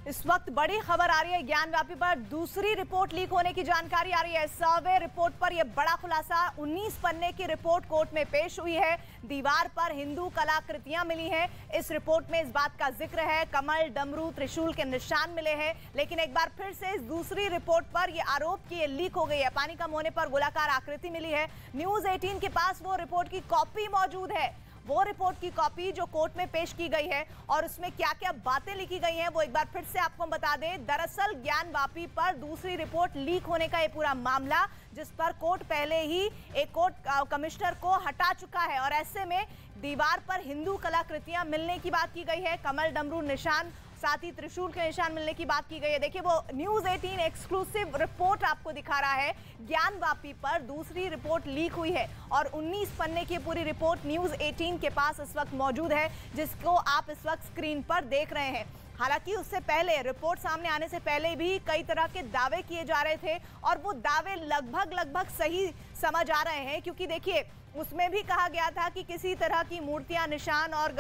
इस वक्त बड़ी खबर आ रही है ज्ञानवापी पर दूसरी रिपोर्ट लीक होने की जानकारी आ रही है। सर्वे रिपोर्ट पर यह बड़ा खुलासा 19 पन्ने की रिपोर्ट कोर्ट में पेश हुई है। दीवार पर हिंदू कलाकृतियां मिली हैं। इस रिपोर्ट में इस बात का जिक्र है कमल, डमरू, त्रिशूल के निशान मिले हैं। लेकिन एक बार फिर से इस दूसरी रिपोर्ट पर यह आरोप कि यह लीक हो गई है। पानी कम होने पर गोलाकार आकृति मिली है। न्यूज 18 के पास वो रिपोर्ट की कॉपी मौजूद है, वो रिपोर्ट की कॉपी जो कोर्ट में पेश की गई है और उसमें क्या क्या बातें लिखी गई हैं वो एक बार फिर से आपको हम बता दें। दरअसल ज्ञानवापी पर दूसरी रिपोर्ट लीक होने का ये पूरा मामला, जिस पर कोर्ट पहले ही एक कोर्ट कमिश्नर को हटा चुका है और ऐसे में दीवार पर हिंदू कलाकृतियां मिलने की बात की गई है। कमल, डमरू निशान, साथ ही त्रिशूल के निशान मिलने की बात की गई है। देखिए वो न्यूज 18 एक्सक्लूसिव रिपोर्ट आपको दिखा रहा है। ज्ञानवापी पर दूसरी रिपोर्ट लीक हुई है और 19 पन्ने की पूरी रिपोर्ट न्यूज 18 के पास इस वक्त मौजूद है, जिसको आप इस वक्त स्क्रीन पर देख रहे हैं। हालांकि उससे पहले, रिपोर्ट सामने आने से पहले भी कई तरह के दावे किए जा रहे थे और वो दावे लगभग सही समझ आ रहे हैं, क्योंकि देखिए उसमें भी कहा गया था कि किसी तरह की मूर्तियां, निशान और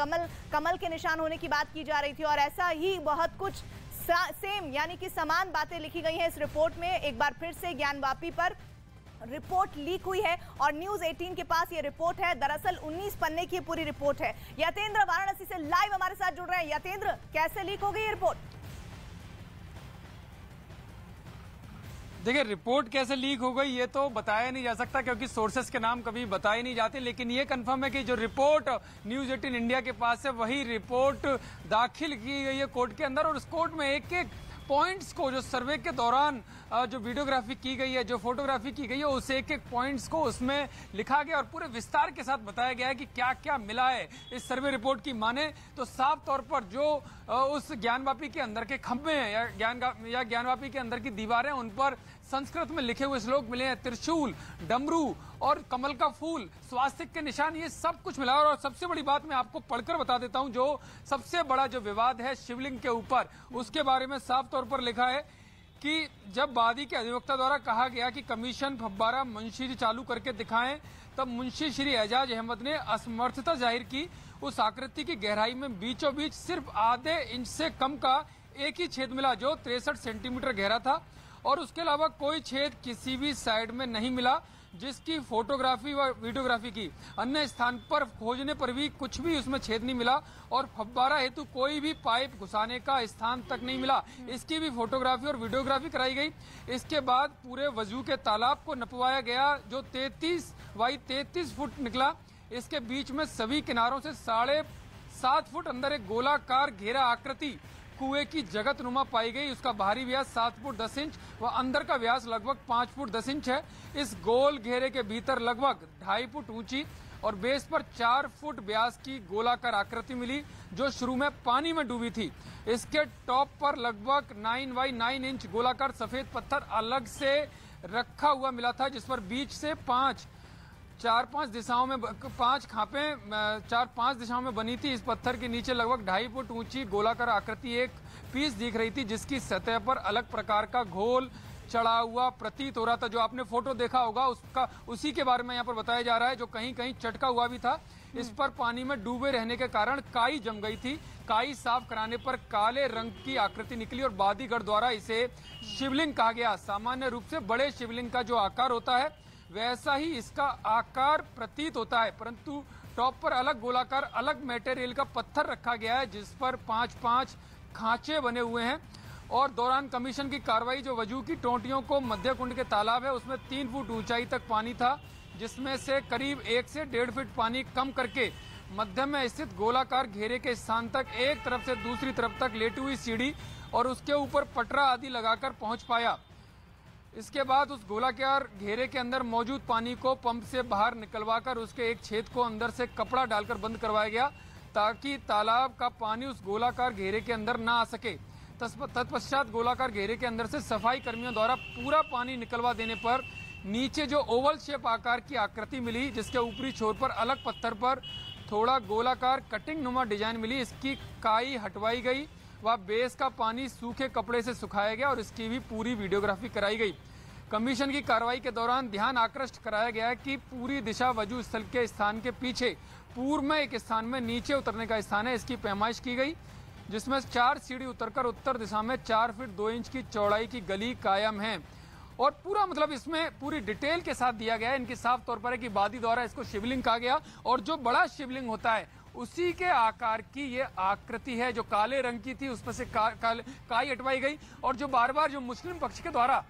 कमल के निशान होने की बात की जा रही थी और ऐसा ही बहुत कुछ सेम यानी कि समान बातें लिखी गई हैं इस रिपोर्ट में। एक बार फिर से ज्ञानवापी पर रिपोर्ट लीक हुई है और न्यूज 18 के पास ये रिपोर्ट है। दरअसल 19 पन्ने की पूरी रिपोर्ट है। यतेंद्र वाराणसी से लाइव हमारे साथ जुड़ रहे हैं। यतेंद्र, कैसे लीक हो गई ये रिपोर्ट? देखिए, रिपोर्ट कैसे लीक हो गई ये तो बताया नहीं जा सकता, क्योंकि सोर्सेस के नाम कभी बताए नहीं जाते। लेकिन ये कंफर्म है कि जो रिपोर्ट न्यूज 18 इंडिया के पास है वही रिपोर्ट दाखिल की गई है कोर्ट के अंदर। और उस कोर्ट में एक एक पॉइंट्स को, जो सर्वे के दौरान जो वीडियोग्राफी की गई है, जो फोटोग्राफी की गई है, उस एक एक पॉइंट्स को उसमें लिखा गया और पूरे विस्तार के साथ बताया गया है कि क्या क्या मिला है। इस सर्वे रिपोर्ट की माने तो साफ तौर पर जो उस ज्ञानवापी के अंदर के खंभे हैं या ज्ञानवापी के अंदर की दीवारें, उन पर संस्कृत में लिखे हुए श्लोक मिले हैं। त्रिशूल, डमरू और कमल का फूल, स्वास्तिक के निशान, ये सब कुछ मिला। और सबसे बड़ी बात मैं आपको पढ़कर बता देता हूं, जो सबसे बड़ा जो विवाद है शिवलिंग के ऊपर, उसके बारे में साफ तौर पर लिखा है कि जब वादी के अधिवक्ता द्वारा कहा गया कि कमीशन फव्वारा मुंशी चालू करके दिखाएं, तब मुंशी श्री एजाज अहमद ने असमर्थता जाहिर की। उस आकृति की गहराई में बीचों बीच सिर्फ आधे इंच से कम का एक ही छेद मिला, जो 63 सेंटीमीटर गहरा था, और उसके अलावा कोई छेद किसी भी साइड में नहीं मिला। जिसकी फोटोग्राफी व वीडियोग्राफी की अन्य स्थान पर खोजने पर भी कुछ भी उसमें छेद नहीं मिला और फव्वारा हेतु कोई भी पाइप घुसाने का स्थान तक नहीं मिला। इसकी भी फोटोग्राफी और वीडियोग्राफी कराई गई। इसके बाद पूरे वजू के तालाब को नपवाया गया, जो 33 बाई 33 फुट निकला। इसके बीच में सभी किनारों से 7.5 फुट अंदर एक गोलाकार घेरा आकृति कुएं की जगत नुमा पाई गई। उसका बाहरी व्यास 7 फुट 10 इंच व अंदर का व्यास लगभग 5 फुट 10 इंच है। इस गोल घेरे के भीतर लगभग 2.5 फुट ऊंची और बेस पर 4 फुट व्यास की गोलाकार आकृति मिली, जो शुरू में पानी में डूबी थी। इसके टॉप पर लगभग 9 बाई 9 इंच गोलाकार सफेद पत्थर अलग से रखा हुआ मिला था, जिस पर बीच से 4-5 दिशाओं में 5 खापें 4-5 दिशाओं में बनी थी। इस पत्थर के नीचे लगभग 2.5 फुट ऊंची गोलाकार आकृति एक पीस दिख रही थी, जिसकी सतह पर अलग प्रकार का घोल चढ़ा हुआ प्रतीत हो रहा था। जो आपने फोटो देखा होगा उसका, उसी के बारे में यहाँ पर बताया जा रहा है, जो कहीं कहीं चटका हुआ भी था। इस पर पानी में डूबे रहने के कारण काई जम गई थी। काई साफ कराने पर काले रंग की आकृति निकली और बादीगढ़ द्वारा इसे शिवलिंग कहा गया। सामान्य रूप से बड़े शिवलिंग का जो आकार होता है वैसा ही इसका आकार प्रतीत होता है, परंतु टॉप पर अलग गोलाकार अलग मटेरियल का पत्थर रखा गया है, जिस पर 5-5 खांचे बने हुए हैं। और दौरान कमीशन की कार्रवाई, जो वजू की टोंटियों को मध्य कुंड के तालाब है उसमें 3 फुट ऊंचाई तक पानी था, जिसमें से करीब 1 से 1.5 फीट पानी कम करके मध्य में स्थित गोलाकार घेरे के स्थान तक एक तरफ से दूसरी तरफ तक लेटी हुई सीढ़ी और उसके ऊपर पटरा आदि लगाकर पहुंच पाया। इसके बाद उस गोलाकार घेरे के अंदर मौजूद पानी को पंप से बाहर निकलवाकर उसके एक छेद को अंदर से कपड़ा डालकर बंद करवाया गया, ताकि तालाब का पानी उस गोलाकार घेरे के अंदर ना आ सके। तत्पश्चात गोलाकार घेरे के अंदर से सफाई कर्मियों द्वारा पूरा पानी निकलवा देने पर नीचे जो ओवल शेप आकार की आकृति मिली, जिसके ऊपरी छोर पर अलग पत्थर पर थोड़ा गोलाकार कटिंग नुमा डिजाइन मिली, इसकी काई हटवाई गई व बेस का पानी सूखे कपड़े से सुखाया गया और इसकी भी पूरी वीडियोग्राफी कराई गई। कमीशन की कार्रवाई के दौरान ध्यान आकृष्ट कराया गया कि पूरी दिशा वजू स्थल के स्थान के पीछे पूर्व में एक स्थान में नीचे उतरने का स्थान है, इसकी पैमाइश की गई। जिसमें 4 सीढ़ी उतरकर उत्तर दिशा में 4 फीट 2 इंच की चौड़ाई की गली कायम है। और पूरा मतलब इसमें पूरी डिटेल के साथ दिया गया है। इनकी साफ तौर पर है कि वादी द्वारा इसको शिवलिंग कहा गया, और जो बड़ा शिवलिंग होता है उसी के आकार की ये आकृति है, जो काले रंग की थी उसमें से काई हटवाई गई। और जो बार बार जो मुस्लिम पक्ष के द्वारा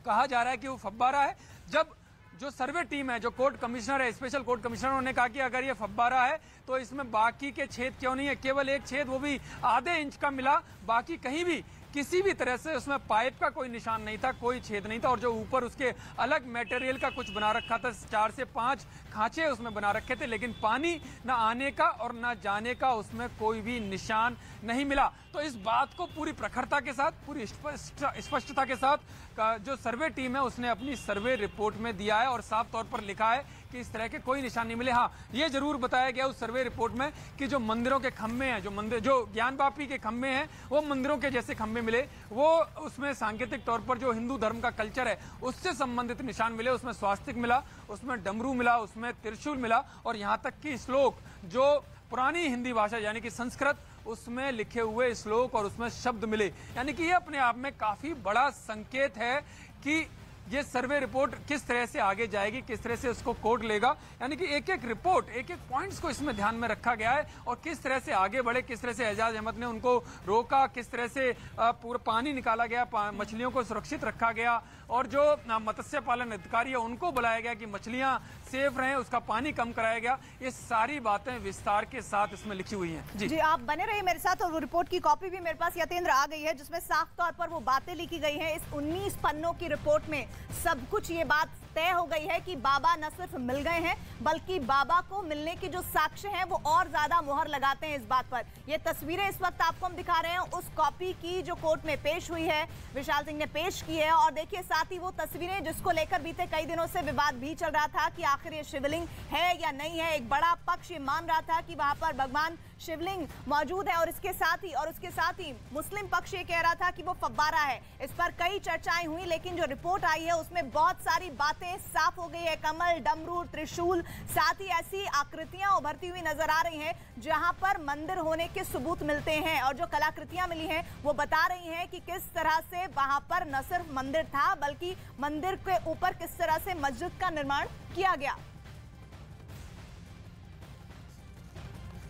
कहा जा रहा है कि वो फव्वारा है, जब जो सर्वे टीम है, जो कोर्ट कमिश्नर है, स्पेशल कोर्ट कमिश्नर, उन्होंने कहा कि अगर ये फव्वारा है तो इसमें बाकी के छेद क्यों नहीं है, केवल एक छेद वो भी आधे इंच का मिला, बाकी कहीं भी किसी भी तरह से उसमें पाइप का कोई निशान नहीं था, कोई छेद नहीं था। और जो ऊपर उसके अलग मटेरियल का कुछ बना रखा था, 4 से 5 खांचे उसमें बना रखे थे, लेकिन पानी ना आने का और ना जाने का उसमें कोई भी निशान नहीं मिला। तो इस बात को पूरी प्रखरता के साथ, पूरी स्पष्टता के साथ जो सर्वे टीम है उसने अपनी सर्वे रिपोर्ट में दिया है, और साफ तौर पर लिखा है कि इस तरह के कोई निशान नहीं मिले। हाँ, ये जरूर बताया गया उस सर्वे रिपोर्ट में कि जो मंदिरों के खम्भे हैं, जो ज्ञानवापी के खम्भे हैं, वो मंदिरों के जैसे खम्भे मिले, वो उसमें सांकेतिक तौर पर जो हिंदू धर्म का कल्चर है उससे संबंधित निशान मिले। उसमें स्वास्तिक मिला, उसमें डमरू मिला, उसमें त्रिशूल मिला, और यहाँ तक कि श्लोक जो पुरानी हिंदी भाषा यानी कि संस्कृत, उसमें लिखे हुए श्लोक और उसमें शब्द मिले। यानी कि ये अपने आप में काफी बड़ा संकेत है कि ये सर्वे रिपोर्ट किस तरह से आगे जाएगी, किस तरह से उसको कोर्ट लेगा। यानी कि एक एक रिपोर्ट, एक एक पॉइंट्स को इसमें ध्यान में रखा गया है, और किस तरह से आगे बढ़े, किस तरह से एजाज अहमद ने उनको रोका, किस तरह से पूरा पानी निकाला गया, मछलियों को सुरक्षित रखा गया, और जो मत्स्य पालन अधिकारी है उनको बुलाया गया कि मछलियां सेफ रहें, उसका पानी कम कराया गया। ये सारी बातें विस्तार के साथ इसमें लिखी हुई हैं। जी आप बने रहिए मेरे साथ, और वो रिपोर्ट की कॉपी भी मेरे पास यतेंद्र आ गई है, जिसमें साफ तौर पर वो बातें लिखी गई हैं। इस 19 पन्नों की रिपोर्ट में सब कुछ ये बात तय हो गई है कि बाबा न सिर्फ मिल गए हैं, बल्कि बाबा को मिलने के जो साक्ष्य हैं वो और ज्यादा मोहर लगाते हैं इस बात पर। ये तस्वीरें इस वक्त आपको हम दिखा रहे हैं उस कॉपी की जो कोर्ट में पेश हुई है, विशाल सिंह ने पेश की है। और देखिए साथ ही वो तस्वीरें जिसको लेकर बीते कई दिनों से विवाद भी चल रहा था कि आखिर ये शिवलिंग है या नहीं है। एक बड़ा पक्ष ये मान रहा था कि वहां पर भगवान शिवलिंग मौजूद है, और उसके साथ ही मुस्लिम पक्ष ये कह रहा था कि वो फव्वारा है। इस पर कई चर्चाएं हुई, लेकिन जो रिपोर्ट आई है उसमें बहुत सारी बातें साफ हो गई है। कमल, डमरू, त्रिशूल, साथ ही ऐसी आकृतियां उभरती हुई नजर आ रही हैं जहां पर मंदिर होने के सबूत मिलते हैं, और जो कलाकृतियां मिली हैं वो बता रही हैं कि किस तरह से वहां पर न सिर्फ मंदिर था, बल्कि मंदिर के ऊपर किस तरह से मस्जिद का निर्माण किया गया।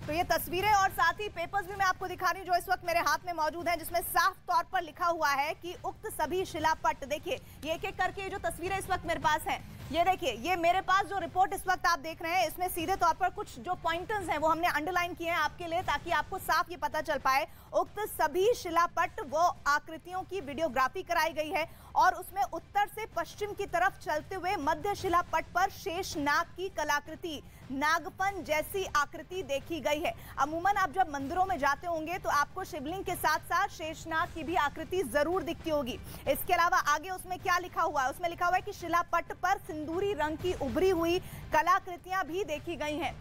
तो ये तस्वीरें और साथ ही पेपर्स भी मैं आपको दिखा रही हूं जो इस वक्त मेरे हाथ में मौजूद हैं, जिसमें साफ तौर पर लिखा हुआ है कि उक्त सभी शिलापट, देखिए ये एक एक करके जो तस्वीरें इस वक्त मेरे पास हैं, ये देखिए, ये मेरे पास जो रिपोर्ट इस वक्त आप देख रहे हैं, इसमें सीधे तौर पर कुछ जो पॉइंटर्स हैं वो हमने अंडरलाइन किए हैं आपके लिए, ताकि आपको साफ ये पता चल पाए। उक्त सभी शिलापट वो आकृतियों की वीडियोग्राफी कराई गई है, और उसमें उत्तर से पश्चिम की तरफ चलते हुए मध्य शिलापट पर शेष नाग की कलाकृति, नागपन जैसी आकृति देखी गई है। अमूमन आप जब मंदिरों में जाते होंगे तो आपको शिवलिंग के साथ साथ शेषनाग की भी आकृति जरूर दिखती होगी। इसके अलावा आगे उसमें क्या लिखा हुआ है, उसमें लिखा हुआ है कि शिलापट पर सिंदूरी रंग की उभरी हुई कलाकृतियां भी देखी गई हैं।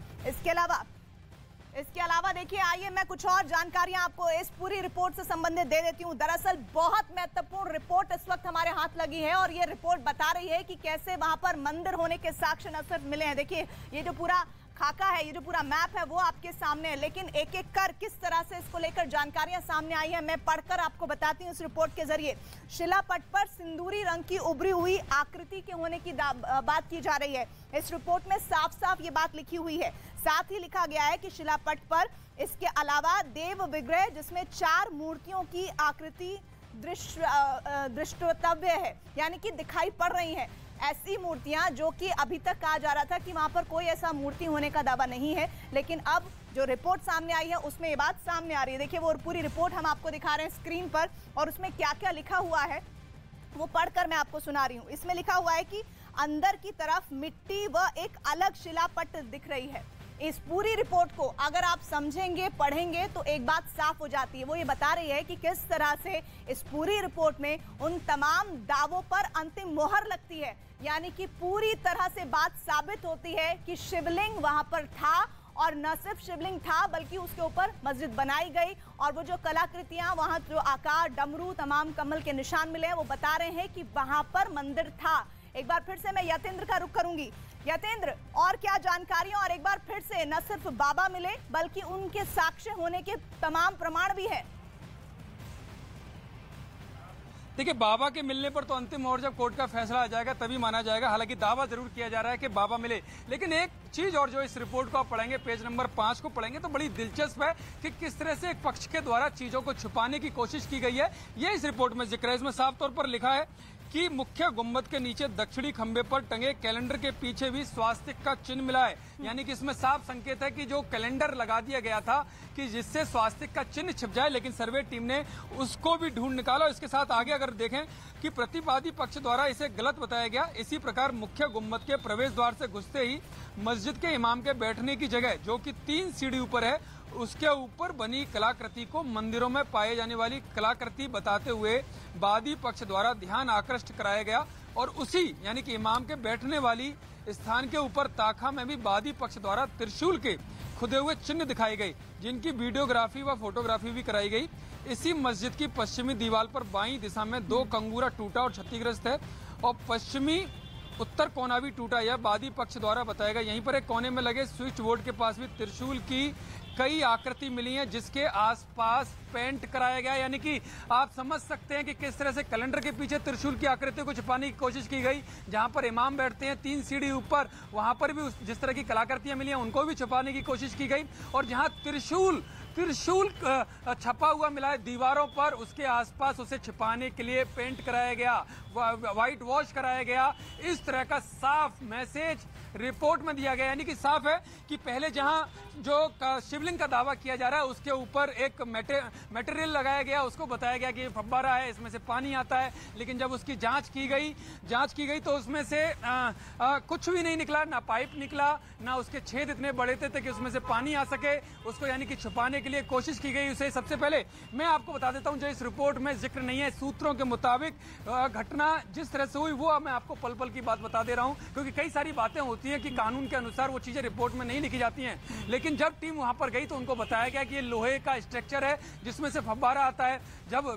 इसके अलावा देखिए, आइए मैं कुछ और जानकारियां आपको इस पूरी रिपोर्ट से संबंधित दे देती हूं। दरअसल बहुत महत्वपूर्ण रिपोर्ट इस वक्त हमारे हाथ लगी है, और ये रिपोर्ट बता रही है कि कैसे वहां पर मंदिर होने के साक्ष्य न सिर्फ मिले हैं। देखिए ये जो पूरा खाका है, ये जो पूरा मैप है वो आपके सामने है, लेकिन एक एक कर किस तरह से इसको लेकर जानकारियां सामने आई है मैं पढ़कर आपको बताती हूं इस रिपोर्ट के जरिए। शिलापट पर सिंदूरी रंग की उभरी हुई आकृति के होने की बात की जा रही है। इस रिपोर्ट में साफ साफ ये बात लिखी हुई है। साथ ही लिखा गया है कि शिलापट पर इसके अलावा देव विग्रह, जिसमें 4 मूर्तियों की आकृति दृष्टव्य है, यानी कि दिखाई पड़ रही है। ऐसी मूर्तियां जो कि अभी तक कहा जा रहा था कि वहां पर कोई ऐसा मूर्ति होने का दावा नहीं है, लेकिन अब जो रिपोर्ट सामने आई है उसमें ये बात सामने आ रही है। देखिए वो पूरी रिपोर्ट हम आपको दिखा रहे हैं स्क्रीन पर, और उसमें क्या क्या लिखा हुआ है वो पढ़कर मैं आपको सुना रही हूँ। इसमें लिखा हुआ है कि अंदर की तरफ मिट्टी व एक अलग शिलापट दिख रही है। इस पूरी रिपोर्ट को अगर आप समझेंगे, पढ़ेंगे, तो एक बात साफ हो जाती है। वो ये बता रही है कि किस तरह से इस पूरी रिपोर्ट में उन तमाम दावों पर अंतिम मोहर लगती है, यानी कि पूरी तरह से बात साबित होती है कि शिवलिंग वहां पर था, और न सिर्फ शिवलिंग था बल्कि उसके ऊपर मस्जिद बनाई गई, और वो जो कलाकृतियां, वहां जो आकार, डमरू, तमाम कमल के निशान मिले हैं, वो बता रहे हैं कि वहां पर मंदिर था। एक बार फिर से मैं यतेंद्र का रुख करूंगी। यतेंद्र, और क्या जानकारियां, और एक बार फिर से न सिर्फ बाबा मिले बल्कि उनके साक्ष्य होने के तमाम प्रमाण भी है। देखिए, बाबा के मिलने पर तो अंतिम और जब कोर्ट का फैसला आ जाएगा तभी माना जाएगा। हालांकि दावा जरूर किया जा रहा है कि बाबा मिले, लेकिन एक चीज और जो इस रिपोर्ट को आप पढ़ेंगे, पेज नंबर 5 को पढ़ेंगे तो बड़ी दिलचस्प है कि किस तरह से एक पक्ष के द्वारा चीजों को छुपाने की कोशिश की गई है। ये इस रिपोर्ट में जिक्र है। इसमें साफ तौर पर लिखा है कि मुख्य गुंबद के नीचे दक्षिणी खंबे पर टंगे कैलेंडर के पीछे भी स्वास्तिक का चिन्ह मिला है। यानी कि इसमें साफ संकेत है कि जो कैलेंडर लगा दिया गया था कि जिससे स्वास्तिक का चिन्ह छिप जाए, लेकिन सर्वे टीम ने उसको भी ढूंढ निकाला। इसके साथ आगे अगर देखें कि प्रतिवादी पक्ष द्वारा इसे गलत बताया गया। इसी प्रकार मुख्य गुंबद के प्रवेश द्वार से घुसते ही मस्जिद के इमाम के बैठने की जगह, जो कि 3 सीढ़ी ऊपर है, उसके ऊपर बनी कलाकृति को मंदिरों में पाए जाने वाली कलाकृति बताते हुए वादी पक्ष द्वारा ध्यान आकृष्ट कराया गया। और उसी यानी कि इमाम के बैठने वाली स्थान के ऊपर ताखा में भी वादी पक्ष द्वारा त्रिशूल के खुदे हुए चिन्ह दिखाए गए, जिनकी वीडियोग्राफी व फोटोग्राफी भी कराई गई। इसी मस्जिद की पश्चिमी दीवार पर बाईं दिशा में 2 कंगूरा टूटा और क्षतिग्रस्त है, और पश्चिमी उत्तर कोना भी टूटा, यह वादी पक्ष द्वारा बताया गया। यहीं पर एक कोने में लगे स्विच बोर्ड के पास भी त्रिशूल की कई आकृति मिली है, जिसके आसपास पेंट कराया गया। यानी कि आप समझ सकते हैं कि किस तरह से कैलेंडर के पीछे त्रिशूल की आकृति को छुपाने की कोशिश की गई। जहां पर इमाम बैठते हैं 3 सीढ़ी ऊपर, वहां पर भी जिस तरह की कलाकृतियां मिली हैं उनको भी छुपाने की कोशिश की गई। और जहां त्रिशूल छपा हुआ मिला है दीवारों पर, उसके आसपास उसे छिपाने के लिए पेंट कराया गया, व्हाइट वॉश कराया गया। इस तरह का साफ मैसेज रिपोर्ट में दिया गया। यानी कि साफ है कि पहले जहां जो शिवलिंग का दावा किया जा रहा है उसके ऊपर एक मटेरियल लगाया गया, उसको बताया गया कि फव्वारा है, इसमें से पानी आता है। लेकिन जब उसकी जांच की गई तो उसमें से कुछ भी नहीं निकला, ना पाइप निकला, ना उसके छेद इतने बड़े थे कि उसमें से पानी आ सके। उसको यानी कि छुपाने के लिए कोशिश की गई। उसे सबसे पहले मैं आपको बता देता हूं, जो इस रिपोर्ट में जिक्र नहीं है, सूत्रों के मुताबिक घटना जिस तरह से हुई वो मैं आपको पल पल की बात बता दे रहा हूं, क्योंकि कई सारी बातें होती हैं कि कानून के अनुसार वो चीजें रिपोर्ट में नहीं लिखी जाती हैं। लेकिन जब टीम वहां पर गई तो उनको बताया गया कि ये लोहे का स्ट्रक्चर है जिसमें से फव्वारा आता है। जब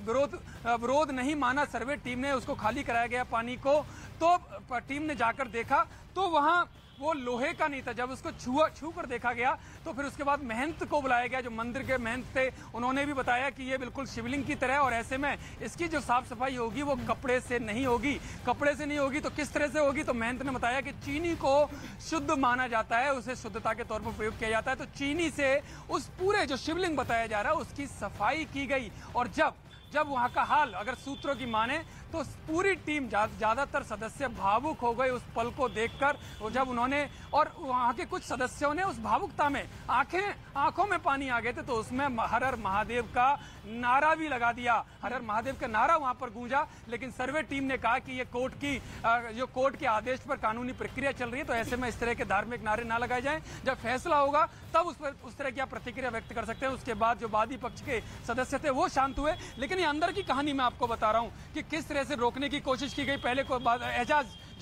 विरोध नहीं माना सर्वे टीम ने, उसको खाली कराया गया पानी को, तो टीम ने जाकर देखा तो वहां वो लोहे का नहीं था। जब उसको छू कर देखा गया तो फिर उसके बाद महंत को बुलाया गया, जो मंदिर के महंत थे। उन्होंने भी बताया कि ये बिल्कुल शिवलिंग की तरह है और ऐसे में इसकी जो साफ सफाई होगी वो कपड़े से नहीं होगी। कपड़े से नहीं होगी तो किस तरह से होगी? तो महंत ने बताया कि चीनी को शुद्ध माना जाता है, उसे शुद्धता के तौर पर प्रयोग किया जाता है। तो चीनी से उस पूरे जो शिवलिंग बताया जा रहा है उसकी सफाई की गई। और जब वहां का हाल अगर सूत्रों की माने तो पूरी टीम ज्यादातर सदस्य भावुक हो गए उस पल को देखकर। और जब उन्होंने, और वहां के कुछ सदस्यों ने उस भावुकता में आंखों में पानी आ गए थे, तो उसमें हर हर महादेव का नारा भी लगा दिया। हर हर महादेव का नारा वहां पर गूंजा। लेकिन सर्वे टीम ने कहा कि ये कोर्ट के आदेश पर कानूनी प्रक्रिया चल रही है, तो ऐसे में इस तरह के धार्मिक नारे ना लगाए जाएं। जब फैसला होगा तब उस तरह की आप प्रतिक्रिया व्यक्त कर सकते हैं। उसके बाद जो वादी पक्ष के सदस्य थे वो शांत हुए। लेकिन ये अंदर की कहानी मैं आपको बता रहा हूं कि किस तरह से रोकने की कोशिश की गई। पहले को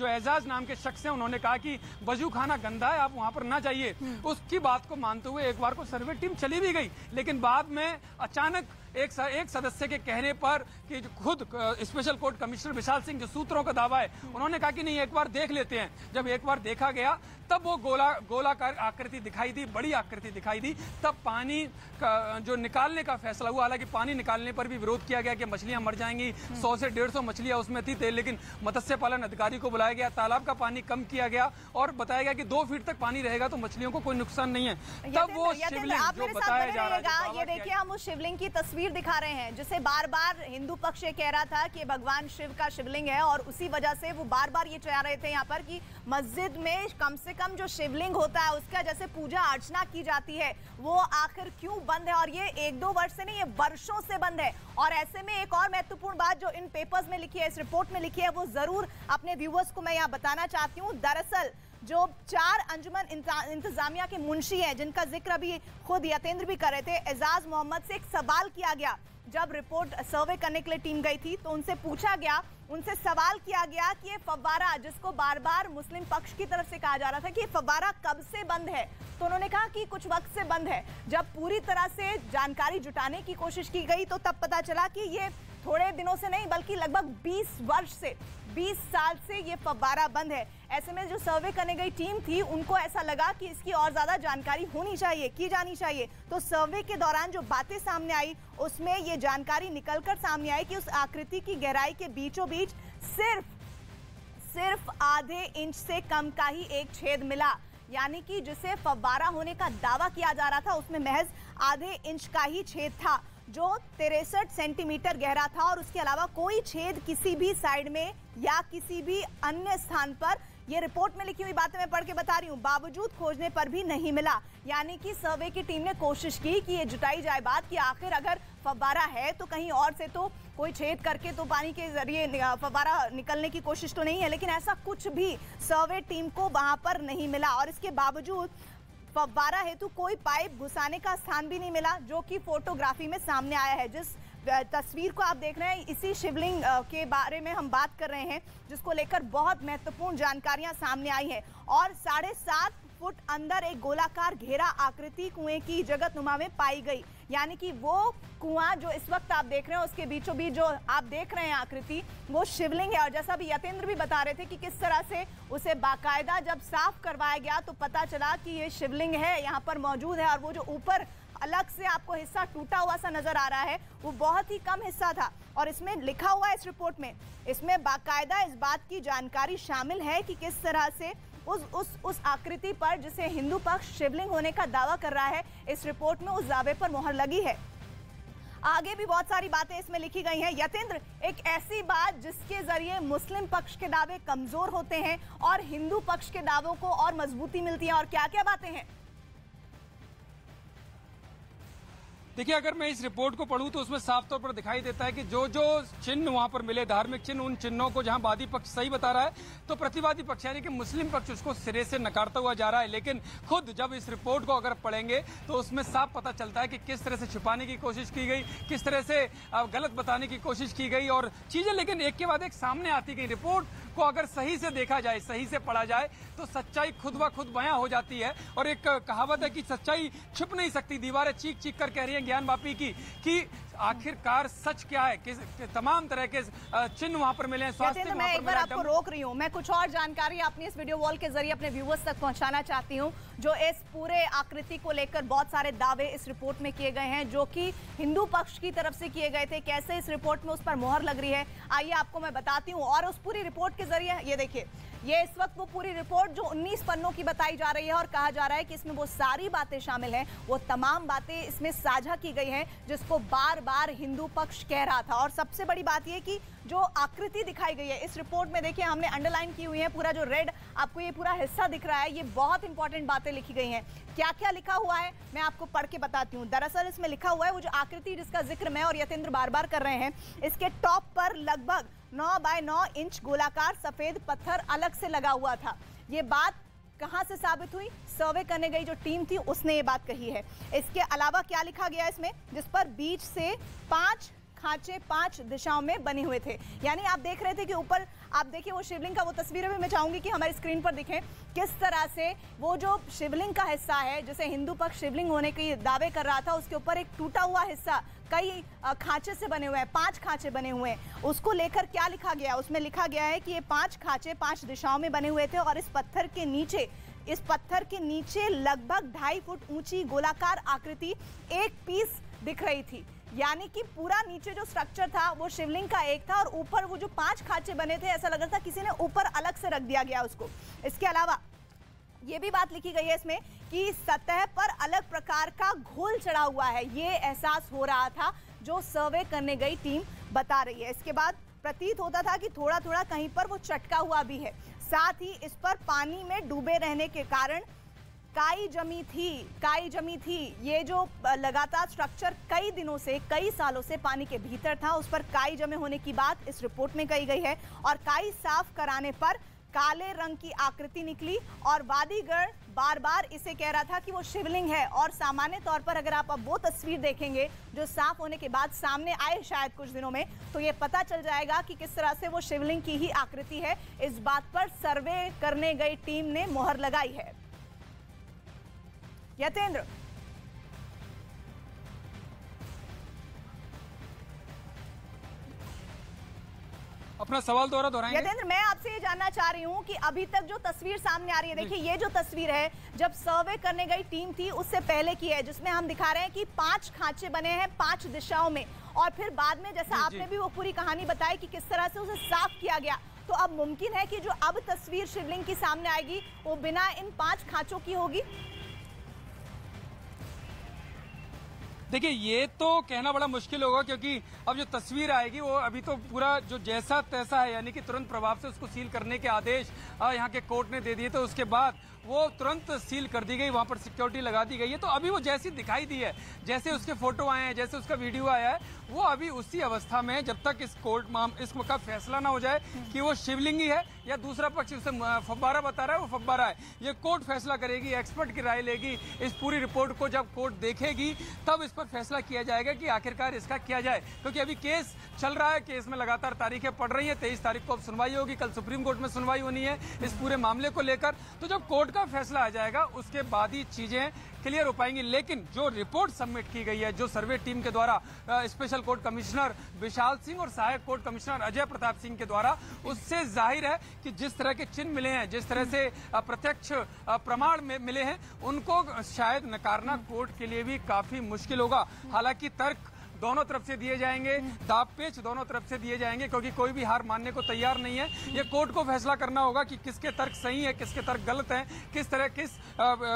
एजाज नाम के शख्स हैं, उन्होंने कहा कि वजू खाना गंदा है, आप वहां पर ना जाइए। उसकी बात को मानते हुए एक बार को सर्वे टीम चली भी गई। लेकिन बाद में अचानक एक सदस्य के कहने पर कि खुद special court commissioner Vishal Singh, जो सूत्रों का दावा है, उन्होंने कहा कि नहीं एक बार देख लेते हैं। जब एक बार देखा गया तब वो गोलाकार आकृति दिखाई दी, बड़ी आकृति दिखाई दी। तब पानी का जो निकालने का फैसला हुआ। हालांकि पानी निकालने पर भी विरोध किया गया कि मछलियां मर जाएंगी, 100 से 150 मछलियां उसमें थी। लेकिन मत्स्य पालन अधिकारी को बुलाया गया, तालाब का पानी कम किया गया और बताया गया कि 2 फीट तक पानी रहेगा तो मछलियों को कोई नुकसान नहीं है। तब वो शिवलिंग जो बताया जा रहा है, ये देखिए हम उस शिवलिंग की तस्वीर दिखा रहे हैं, जिसे बार बार हिंदू पक्ष ये कह रहा था कि भगवान शिव का शिवलिंग है, और उसी वजह से वो बार बार ये चाह रहे थे यहाँ पर कि मस्जिद में कम से कम जो शिवलिंग होता है उसका जैसे पूजा अर्चना की जाती है वो आखिर क्यों बंद है। और ये 1-2 वर्ष से नहीं, ये वर्षों से बंद है। और ऐसे में एक और महत्वपूर्ण बात जो इन पेपर्स में लिखी है, इस रिपोर्ट में लिखी है, वो जरूर अपने व्यूअर्स को मैं यहाँ बताना चाहती हूँ। दरअसल जो 4 अंजुमन इंतजामिया के मुंशी हैं, जिनका जिक्र अभी खुद यतेंद्र भी कर रहे थे, एजाज मोहम्मद से एक सवाल किया गया। जब रिपोर्ट सर्वे करने के लिए टीम गई थी तो उनसे सवाल किया गया कि ये फव्वारा, जिसको बार बार मुस्लिम पक्ष की तरफ से कहा जा रहा था कि ये फव्वारा कब से बंद है, तो उन्होंने कहा कि कुछ वक्त से बंद है। जब पूरी तरह से जानकारी जुटाने की कोशिश की गई तो तब पता चला कि ये थोड़े दिनों से नहीं बल्कि लगभग 20 साल से ये फव्वारा बंद है। ऐसे में जो सर्वे करने गई टीम थी उनको ऐसा लगा कि इसकी और ज्यादा जानकारी होनी चाहिए, की जानी चाहिए। तो सर्वे के दौरान जो बातें सामने आई उसमें ये जानकारी निकलकर सामने आई कि उस आकृति की गहराई के बीचों बीच सिर्फ आधे इंच से कम का ही एक छेद मिला, यानी कि जिसे फव्वारा होने का दावा किया जा रहा था उसमें महज आधे इंच का ही छेद था, जो 63 सेंटीमीटर गहरा था। और उसके अलावा कोई छेद किसी भी साइड में या किसी भी अन्य स्थान पर, ये रिपोर्ट में लिखी हुई बातें मैं पढ़ के बता रही हूं, बावजूद खोजने पर भी नहीं मिला। यानी कि सर्वे की टीम ने कोशिश की कि ये जुटाई जाए बात कि आखिर अगर फव्वारा है तो कहीं और से तो कोई छेद करके तो पानी के जरिए फव्वारा निकलने की कोशिश तो नहीं है, लेकिन ऐसा कुछ भी सर्वे टीम को वहां पर नहीं मिला। और इसके बावजूद फव्वारा हेतु कोई पाइप घुसाने का स्थान भी नहीं मिला, जो कि फोटोग्राफी में सामने आया है। जिस तस्वीर को आप देख रहे हैं इसी शिवलिंग के बारे में हम बात कर रहे हैं, जिसको लेकर बहुत महत्वपूर्ण जानकारियां सामने आई हैं। और 7.5 फुट अंदर एक गोलाकार घेरा आकृति कुएं की जगतनुमा में पाई गई, यानी कि वो कुआं जो इस वक्त आप देख रहे हैं उसके बीचों बीच जो आप देख रहे हैं आकृति वो शिवलिंग है। और जैसा भी यतेंद्र भी बता रहे थे कि किस तरह से उसे बाकायदा जब साफ करवाया गया तो पता चला कि ये शिवलिंग है, यहाँ पर मौजूद है। और वो जो ऊपर अलग से आपको हिस्सा टूटा हुआ सा नजर आ रहा है वो बहुत ही कम हिस्सा था। और इसमें लिखा हुआ है इस रिपोर्ट में, इसमें बाकायदा इस बात की जानकारी शामिल है कि किस तरह से उस आकृति पर जिसे हिंदू पक्ष शिवलिंग होने का दावा कर रहा है, इस रिपोर्ट में उस दावे पर मोहर लगी है। आगे भी बहुत सारी बातें इसमें लिखी गई हैं। यतेंद्र, एक ऐसी बात जिसके जरिए मुस्लिम पक्ष के दावे कमजोर होते हैं और हिंदू पक्ष के दावों को और मजबूती मिलती है, और क्या क्या बातें हैं? देखिए, अगर मैं इस रिपोर्ट को पढ़ूं तो उसमें साफ तौर पर दिखाई देता है कि जो जो चिन्ह वहां पर मिले, धार्मिक चिन्ह, उन चिन्हों को जहां वादी पक्ष सही बता रहा है तो प्रतिवादी पक्ष यानी कि मुस्लिम पक्ष उसको सिरे से नकारता हुआ जा रहा है। लेकिन खुद जब इस रिपोर्ट को अगर पढ़ेंगे तो उसमें साफ पता चलता है कि किस तरह से छिपाने की कोशिश की गई, किस तरह से गलत बताने की कोशिश की गई और चीजें लेकिन एक के बाद एक सामने आती गई। रिपोर्ट को अगर सही से देखा जाए, सही से पढ़ा जाए तो सच्चाई खुद ब खुद बयां हो जाती है। और एक कहावत है कि सच्चाई छुप नहीं सकती, दीवारें चीख चीख कर कह रही हैं ज्ञान वापी की कि आखिरकार सच क्या है। तमाम तरह के चिन्ह वहां पर मिले हैं। स्वास्थ्य मैं एक बार आपको रोक रही हूं, मैं कुछ और जानकारी अपनी इस वीडियो वॉल के जरिए अपने व्यूअर्स तक पहुंचाना चाहती हूं, जो इस पूरे आकृति को लेकर बहुत सारे दावे इस रिपोर्ट में किए गए हैं जो कि हिंदू पक्ष की तरफ से किए गए थे। कैसे इस रिपोर्ट में उस पर मोहर लग रही है आइए आपको मैं बताती हूँ। और उस पूरी रिपोर्ट के जरिए ये देखिए, ये इस वक्त वो पूरी रिपोर्ट जो 19 पन्नों की बताई जा रही है और कहा जा रहा है कि इसमें वो सारी बातें शामिल हैं, वो तमाम बातें इसमें साझा की गई हैं जिसको बार बार हिंदू पक्ष कह रहा था। और सबसे बड़ी बात ये कि जो आकृति दिखाई गई है इस रिपोर्ट में, देखिए हमने अंडरलाइन की हुई है, पूरा जो रेड आपको ये पूरा हिस्सा दिख रहा है, ये बहुत इंपॉर्टेंट बातें लिखी गई हैं। क्या क्या लिखा हुआ है मैं आपको पढ़ के बताती हूँ। दरअसल इसमें लिखा हुआ है वो जो आकृति जिसका जिक्र मैं और यतेंद्र बार बार कर रहे हैं, इसके टॉप पर लगभग 9 बाय 9 इंच गोलाकार सफेद पत्थर अलग से लगा हुआ था। ये बात कहां से साबित हुई? सर्वे करने गई जो टीम थी उसने ये बात कही है। इसके अलावा क्या लिखा गया इसमें, जिस पर बीच से 5 खांचे 5 दिशाओं में बने हुए थे। यानी आप देख रहे थे कि ऊपर आप देखिए वो शिवलिंग का वो तस्वीरें भी मैं चाहूंगी कि हमारी स्क्रीन पर दिखें, किस तरह से वो जो शिवलिंग का हिस्सा है जिसे हिंदू पक्ष शिवलिंग होने के दावे कर रहा था, उसके ऊपर एक टूटा हुआ हिस्सा कई खांचे से बने हुए हैं, 5 खांचे बने हुए हैं। उसको लेकर क्या लिखा गया, उसमें लिखा गया है कि ये 5 खांचे 5 दिशाओं में बने हुए थे और इस पत्थर के नीचे लगभग 2.5 फुट ऊंची गोलाकार आकृति एक पीस दिख रही थी। यानी कि पूरा नीचे जो स्ट्रक्चर था वो शिवलिंग का एक था और ऊपर वो जो 5 खांचे बने थे ऐसा लग रहा था किसी ने ऊपर अलग से रख दिया गया उसको। इसके अलावा ये भी बात लिखी गई है इसमें कि सतह पर अलग प्रकार का घोल चढ़ा हुआ है, ये एहसास हो रहा था जो सर्वे करने गई टीम बता रही है। इसके बाद प्रतीत होता था कि थोड़ा थोड़ा कहीं पर वो चटका हुआ भी है, साथ ही इस पर पानी में डूबे रहने के कारण काई जमी थी। ये जो लगातार स्ट्रक्चर कई दिनों से, कई सालों से पानी के भीतर था, उस पर काई जमे होने की बात इस रिपोर्ट में कही गई है। और काई साफ कराने पर काले रंग की आकृति निकली और वादीगढ़ बार बार इसे कह रहा था कि वो शिवलिंग है। और सामान्य तौर पर अगर आप अब वो तस्वीर देखेंगे जो साफ होने के बाद सामने आए शायद कुछ दिनों में, तो ये पता चल जाएगा कि किस तरह से वो शिवलिंग की ही आकृति है। इस बात पर सर्वे करने गई टीम ने मोहर लगाई है। यतेंद्र, अपना सवाल दोहराएंगे। यतेंद्र, मैं आपसे ये जानना चाह रही हूँ कि अभी तक जो तस्वीर सामने आ रही है, देखिए ये जो तस्वीर है जब सर्वे करने गई टीम थी उससे पहले की है, जिसमें हम दिखा रहे हैं कि 5 खांचे बने हैं 5 दिशाओं में, और फिर बाद में जैसा आपने भी वो पूरी कहानी बताई कि किस तरह से उसे साफ किया गया। तो अब मुमकिन है कि जो अब तस्वीर शिवलिंग की सामने आएगी वो बिना इन 5 खांचों की होगी? देखिए ये तो कहना बड़ा मुश्किल होगा, क्योंकि अब जो तस्वीर आएगी वो अभी तो पूरा जो जैसा तैसा है, यानी कि तुरंत प्रभाव से उसको सील करने के आदेश यहाँ के कोर्ट ने दे दिए, तो उसके बाद वो तुरंत सील कर दी गई, वहां पर सिक्योरिटी लगा दी गई है। तो अभी वो जैसी दिखाई दी है, जैसे उसके फोटो आए हैं, जैसे उसका वीडियो आया है, वो अभी उसी अवस्था में है जब तक इस कोर्ट इसम का फैसला ना हो जाए कि वो शिवलिंग ही है या दूसरा पक्ष उसे फव्वारा बता रहा है वो फव्वारा है। ये कोर्ट फैसला करेगी, एक्सपर्ट की राय लेगी, इस पूरी रिपोर्ट को जब कोर्ट देखेगी तब इस पर फैसला किया जाएगा कि आखिरकार इसका किया जाए। क्योंकि अभी केस चल रहा है, केस में लगातार तारीखें पड़ रही है। 23 तारीख को अब सुनवाई होगी, कल सुप्रीम कोर्ट में सुनवाई होनी है इस पूरे मामले को लेकर। तो जब कोर्ट का फैसला आ जाएगा उसके बाद ही चीजें क्लियर हो पाएंगी। लेकिन जो रिपोर्ट सबमिट की गई है, जो सर्वे टीम के द्वारा special court commissioner Vishal Singh और सहायक कोर्ट कमिश्नर अजय प्रताप सिंह के द्वारा, उससे जाहिर है कि जिस तरह के चिन्ह मिले हैं, जिस तरह से प्रत्यक्ष प्रमाण मिले हैं, उनको शायद नकारना कोर्ट के लिए भी काफी मुश्किल होगा। हालांकि तर्क दोनों तरफ से दिए जाएंगे, दाव पेच दोनों तरफ से दिए जाएंगे, क्योंकि कोई भी हार मानने को तैयार नहीं है। ये कोर्ट को फैसला करना होगा कि किसके तर्क सही है, किसके तर्क गलत हैं, किस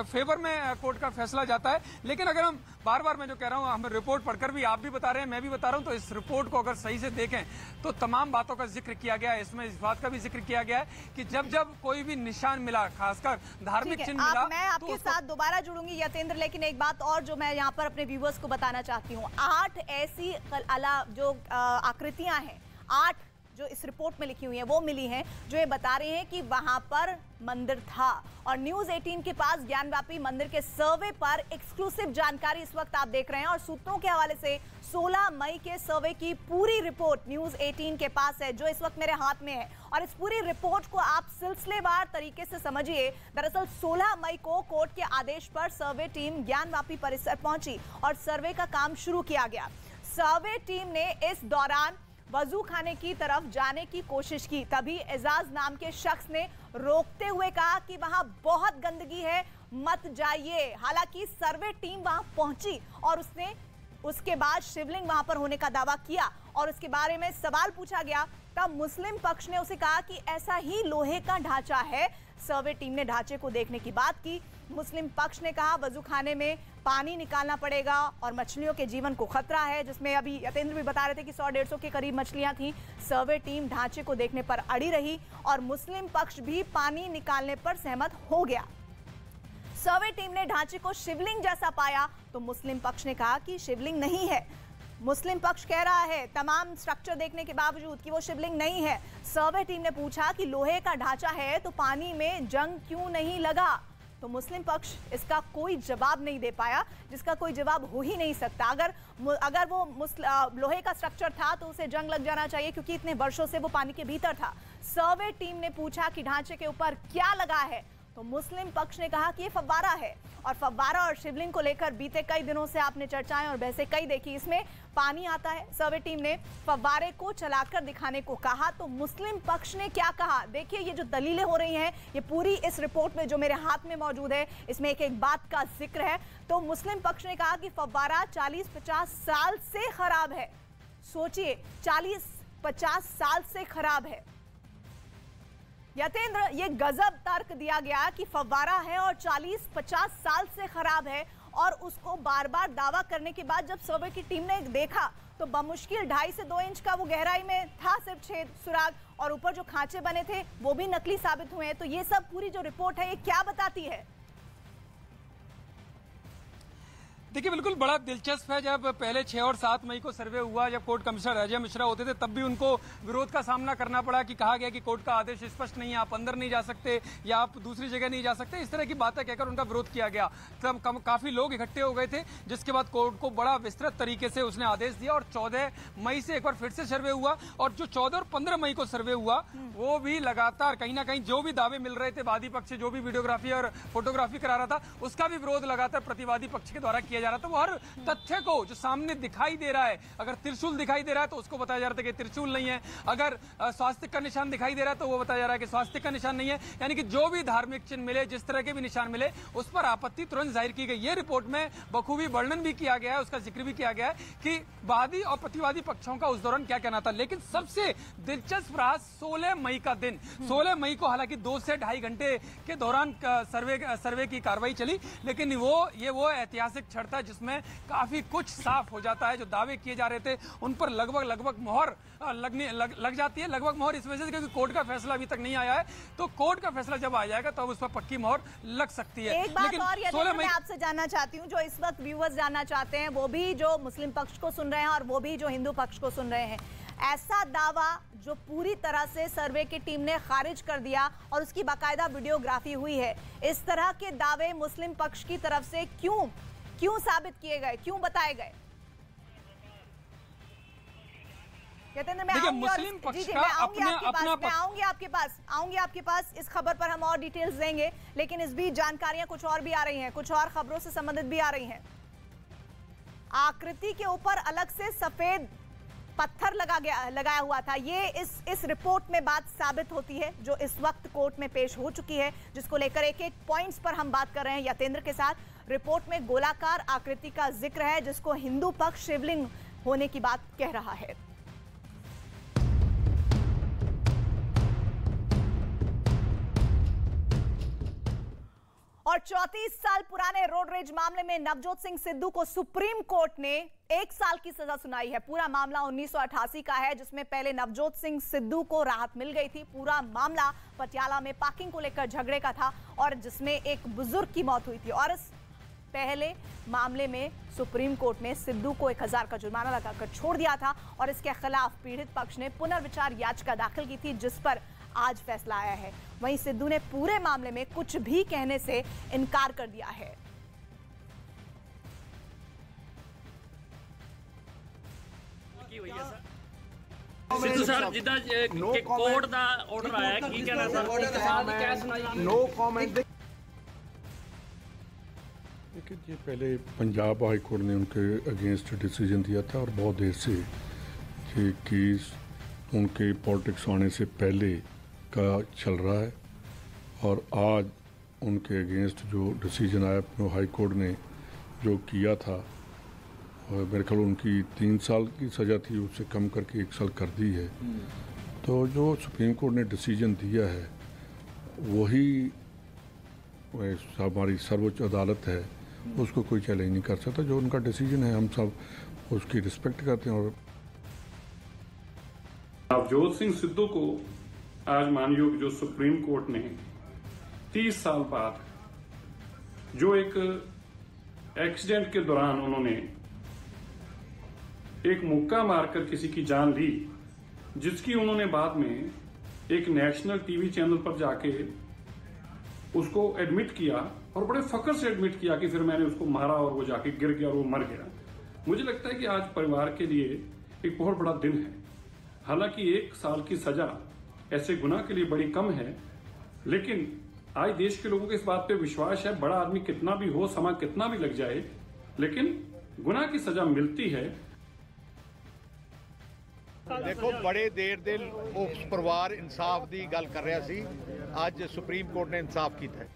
फेवर में कोर्ट का फैसला जाता है। लेकिन अगर हम बार बार मैं जो कह रहा हूं, हम रिपोर्ट पढ़कर भी आप भी बता रहे हैं, मैं भी बता रहा हूं, तो इस रिपोर्ट को अगर सही से देखें तो तमाम बातों का जिक्र किया गया है। इसमें इस बात का भी जिक्र किया गया है कि जब जब कोई भी निशान मिला, खासकर धार्मिक चिन्ह मिला, मैं आपके साथ दोबारा जुड़ूंगी यतेंद्र, लेकिन एक बात और जो मैं यहाँ पर अपने व्यूवर्स को बताना चाहती हूँ, 8 ऐसी जो आकृतियां हैं, 8 जो इस रिपोर्ट में लिखी हुई हैं वो मिली हैं, जो ये बता रही हैं कि वहां पर मंदिर था। और न्यूज 18 के पास ज्ञानव्यापी मंदिर के सर्वे पर एक्सक्लूसिव जानकारी इस वक्त आप देख रहे हैं, और सूत्रों के हवाले से 16 मई के सर्वे की पूरी रिपोर्ट न्यूज 18 के पास है, जो इस वक्त मेरे हाथ में है। और इस पूरी रिपोर्ट को आप सिलसिलेवार तरीके से समझिए। दरअसल 16 मई को कोर्ट के आदेश पर सर्वे टीम ज्ञानव्यापी परिसर पहुंची और सर्वे का काम शुरू किया गया। सर्वे टीम ने इस दौरान वजू खाने की तरफ जाने की कोशिश की, तभी एजाज नाम के शख्स ने रोकते हुए कहा कि वहां बहुत गंदगी है, मत जाइए। हालांकि सर्वे टीम वहां पहुंची और उसके बाद शिवलिंग वहां पर होने का दावा किया और उसके बारे में सवाल पूछा गया, तब मुस्लिम पक्ष ने उसे कहा कि ऐसा ही लोहे का ढांचा है। सर्वे टीम ने ढांचे को देखने की बात की। मुस्लिम पक्ष ने कहा वजू खाने में पानी निकालना पड़ेगा और मछलियों के जीवन को खतरा है, जिसमें अभी यतेंद्र भी बता रहे थे कि 100-150 के करीब मछलियां थी। सर्वे टीम ढांचे को देखने पर अड़ी रही और मुस्लिम पक्ष भी पानी निकालने पर सहमत हो गया। सर्वे टीम ने ढांचे को शिवलिंग जैसा पाया तो मुस्लिम पक्ष ने कहा कि शिवलिंग नहीं है। मुस्लिम पक्ष कह रहा है तमाम स्ट्रक्चर देखने के बावजूद कि वो शिवलिंग नहीं है। सर्वे टीम ने पूछा कि लोहे का ढांचा है तो पानी में जंग क्यों नहीं लगा, तो मुस्लिम पक्ष इसका कोई जवाब नहीं दे पाया, जिसका कोई जवाब हो ही नहीं सकता। अगर वो लोहे का स्ट्रक्चर था तो उसे जंग लग जाना चाहिए, क्योंकि इतने वर्षों से वो पानी के भीतर था। सर्वे टीम ने पूछा कि ढांचे के ऊपर क्या लगा है, तो मुस्लिम पक्ष ने कहा कि ये फव्वारा है। और फव्वारा और शिवलिंग को लेकर बीते कई दिनों से आपने चर्चाएं और बहसें कई देखी, इसमें पानी आता है। सर्वे टीम ने फव्वारे को चलाकर दिखाने को कहा, तो मुस्लिम पक्ष ने क्या कहा, देखिए ये जो दलीलें हो रही हैं ये पूरी इस रिपोर्ट में जो मेरे हाथ में मौजूद है इसमें एक एक बात का जिक्र है। तो मुस्लिम पक्ष ने कहा कि फव्वारा 40-50 साल से खराब है। सोचिए 40-50 साल से खराब है। यतेंद्र, ये गजब तर्क दिया गया कि फव्वारा है और 40-50 साल से खराब है, और उसको बार बार दावा करने के बाद जब सर्वे की टीम ने देखा तो बमुश्किल 2.5 से 2 इंच का वो गहराई में था सिर्फ छेद सुराग, और ऊपर जो खांचे बने थे वो भी नकली साबित हुए हैं। तो ये सब पूरी जो रिपोर्ट है ये क्या बताती है? देखिए बिल्कुल बड़ा दिलचस्प है। जब पहले 6 और 7 मई को सर्वे हुआ, जब कोर्ट कमिश्नर अजय मिश्रा होते थे, तब भी उनको विरोध का सामना करना पड़ा कि कहा गया कि कोर्ट का आदेश स्पष्ट नहीं है, आप अंदर नहीं जा सकते या आप दूसरी जगह नहीं जा सकते, इस तरह की बातें कहकर उनका विरोध किया गया। तब काफी लोग इकट्ठे हो गए थे, जिसके बाद कोर्ट को बड़ा विस्तृत तरीके से उसने आदेश दिया और 14 मई से एक बार फिर से सर्वे हुआ। और जो 14 और 15 मई को सर्वे हुआ वो भी लगातार कहीं ना कहीं जो भी दावे मिल रहे थे, वादी पक्ष जो भी वीडियोग्राफी और फोटोग्राफी करा रहा था, उसका भी विरोध लगातार प्रतिवादी पक्ष के द्वारा किया जा रहा था, वो हर तथ्य को जो सामने दिखाई दे रहा है, अगर त्रिशूल दिखाई दे रहा है तो उसको बताया जा रहा था कि त्रिशूल नहीं है, अगर स्वास्तिक का निशान दिखाई दे रहा है तो वो बताया जा रहा है कि स्वास्तिक का निशान नहीं है। यानी कि जो भी धार्मिक चिन्ह मिले, जिस तरह के भी निशान मिले, उस पर आपत्ति तुरंत जाहिर की गई। ये रिपोर्ट में बखूबी वर्णन भी किया गया है, उसका जिक्र भी किया गया है कि वादी और प्रतिवादी पक्षों का उस दौरान क्या कहना था। लेकिन सबसे दिलचस्प रहा 16 मई का दिन। 16 मई को हालांकि 2 से ढाई घंटे के दौरान सर्वे की कार्रवाई चली, लेकिन वो ऐतिहासिक क्षण था जिसमें काफी कुछ साफ हो जाता है। जो दावे किए जा रहे थे उन पर लगभग मोहर लग जाती है। लगभग मोहर इस वजह से क्योंकि कोर्ट का फैसला अभी तक नहीं आया है, तो कोर्ट का फैसला जब आ जाएगा तो अब उस पर पक्की मोहर लग सकती है। एक बात और ये मैं आपसे जानना चाहती हूँ, जो इस वक्त व्यूअर्स जानना चाहते हैं, वो भी जो मुस्लिम पक्ष को सुन रहे हैं और वो भी जो हिंदू पक्ष को सुन रहे हैं, ऐसा दावा जो पूरी तरह से सर्वे की टीम ने खारिज कर दिया और उसकी बाकायदा वीडियोग्राफी हुई है, इस तरह के दावे मुस्लिम पक्ष की तरफ से क्यों साबित किए गए, क्यों बताए गए? देखिए, मुस्लिम पक्ष का आऊंगी आपके पास इस खबर पर हम और डिटेल्स देंगे, लेकिन इस बीच जानकारियां कुछ और भी आ रही हैं, कुछ और खबरों से संबंधित भी आ रही हैं। आकृति के ऊपर अलग से सफेद पत्थर लगाया हुआ था। ये इस रिपोर्ट में बात साबित होती है जो इस वक्त कोर्ट में पेश हो चुकी है, जिसको लेकर एक पॉइंट्स पर हम बात कर रहे हैं यतेंद्र के साथ। रिपोर्ट में गोलाकार आकृति का जिक्र है जिसको हिंदू पक्ष शिवलिंग होने की बात कह रहा है। और 34 साल पुराने रोड रेज मामले में नवजोत सिंह सिद्धू को सुप्रीम कोर्ट ने 1 साल की सजा सुनाई है। पूरा मामला 1988 का है, जिसमें पहले नवजोत सिंह सिद्धू को राहत मिल गई थी। पूरा मामला पटियाला में पार्किंग को लेकर झगड़े का था और जिसमें एक बुजुर्ग की मौत हुई थी। और इस पहले मामले में सुप्रीम कोर्ट ने सिद्धू को 1000 का जुर्माना लगाकर छोड़ दिया था और इसके खिलाफ पीड़ित पक्ष ने पुनर्विचार याचिका दाखिल की थी, जिस पर आज फैसला आया है। वहीं सिद्धू ने पूरे मामले में कुछ भी कहने से इनकार कर दिया है। सिद्धू सर जिदा कोर्ट का ऑर्डर आया की कहना सर? No comment. देखिए, ये पहले पंजाब हाई कोर्ट ने उनके अगेंस्ट डिसीजन दिया था और बहुत देर से ये केस उनके पॉलिटिक्स आने से पहले का चल रहा है और आज उनके अगेंस्ट जो डिसीजन आया हाई कोर्ट ने जो किया था, और मेरे ख्याल उनकी 3 साल की सज़ा थी, उससे कम करके 1 साल कर दी है। तो जो सुप्रीम कोर्ट ने डिसीजन दिया है वही हमारी सर्वोच्च अदालत है, उसको कोई चैलेंज नहीं कर सकता। जो उनका डिसीजन है हम सब उसकी रिस्पेक्ट करते हैं। और नवजोत सिंह सिद्धू को आज मानयोग जो सुप्रीम कोर्ट ने 30 साल बाद जो एक एक्सीडेंट के दौरान उन्होंने एक मुक्का मारकर किसी की जान ली, जिसकी उन्होंने बाद में एक नेशनल टीवी चैनल पर जाके उसको एडमिट किया और बड़े फख्र से एडमिट किया कि फिर मैंने उसको मारा और वो जाके गिर गया और वो मर गया। मुझे लगता है कि आज परिवार के लिए एक बहुत बड़ा दिन है। हालांकि 1 साल की सजा ऐसे गुनाह के लिए बड़ी कम है, लेकिन आज देश के लोगों को इस बात पे विश्वास है, बड़ा आदमी कितना भी हो, समा कितना भी लग जाए, लेकिन गुनाह की सजा मिलती है। देखो, बड़े देर दिन उस परिवार इंसाफ की गल कर रहा सी, आज सुप्रीम कोर्ट ने इंसाफ किया है।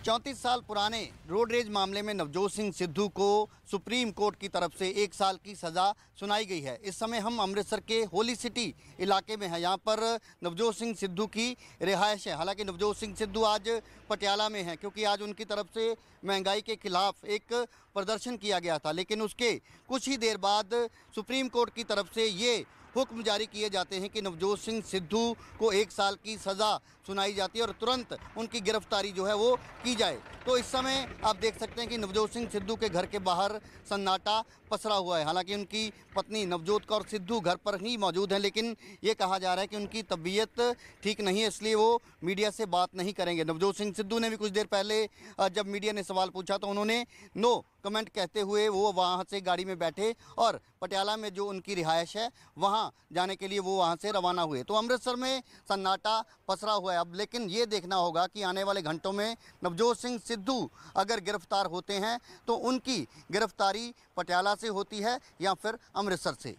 34 साल पुराने रोड रेज मामले में नवजोत सिंह सिद्धू को सुप्रीम कोर्ट की तरफ से 1 साल की सज़ा सुनाई गई है। इस समय हम अमृतसर के होली सिटी इलाके में हैं। यहाँ पर नवजोत सिंह सिद्धू की रिहाइश है। हालांकि नवजोत सिंह सिद्धू आज पटियाला में हैं, क्योंकि आज उनकी तरफ से महंगाई के खिलाफ एक प्रदर्शन किया गया था। लेकिन उसके कुछ ही देर बाद सुप्रीम कोर्ट की तरफ से ये हुक्म जारी किए जाते हैं कि नवजोत सिंह सिद्धू को 1 साल की सज़ा सुनाई जाती है और तुरंत उनकी गिरफ्तारी जो है वो की जाए। तो इस समय आप देख सकते हैं कि नवजोत सिंह सिद्धू के घर के बाहर सन्नाटा पसरा हुआ है। हालांकि उनकी पत्नी नवजोत कौर सिद्धू घर पर ही मौजूद हैं, लेकिन ये कहा जा रहा है कि उनकी तबीयत ठीक नहीं है, इसलिए वो मीडिया से बात नहीं करेंगे। नवजोत सिंह सिद्धू ने भी कुछ देर पहले जब मीडिया ने सवाल पूछा तो उन्होंने नो कमेंट कहते हुए वो वहाँ से गाड़ी में बैठे और पटियाला में जो उनकी रिहाइश है वहाँ जाने के लिए वो वहाँ से रवाना हुए। तो अमृतसर में सन्नाटा पसरा हुआ है अब, लेकिन ये देखना होगा कि आने वाले घंटों में नवजोत सिंह सिद्धू अगर गिरफ्तार होते हैं तो उनकी गिरफ्तारी पटियाला से होती है या फिर अमृतसर से।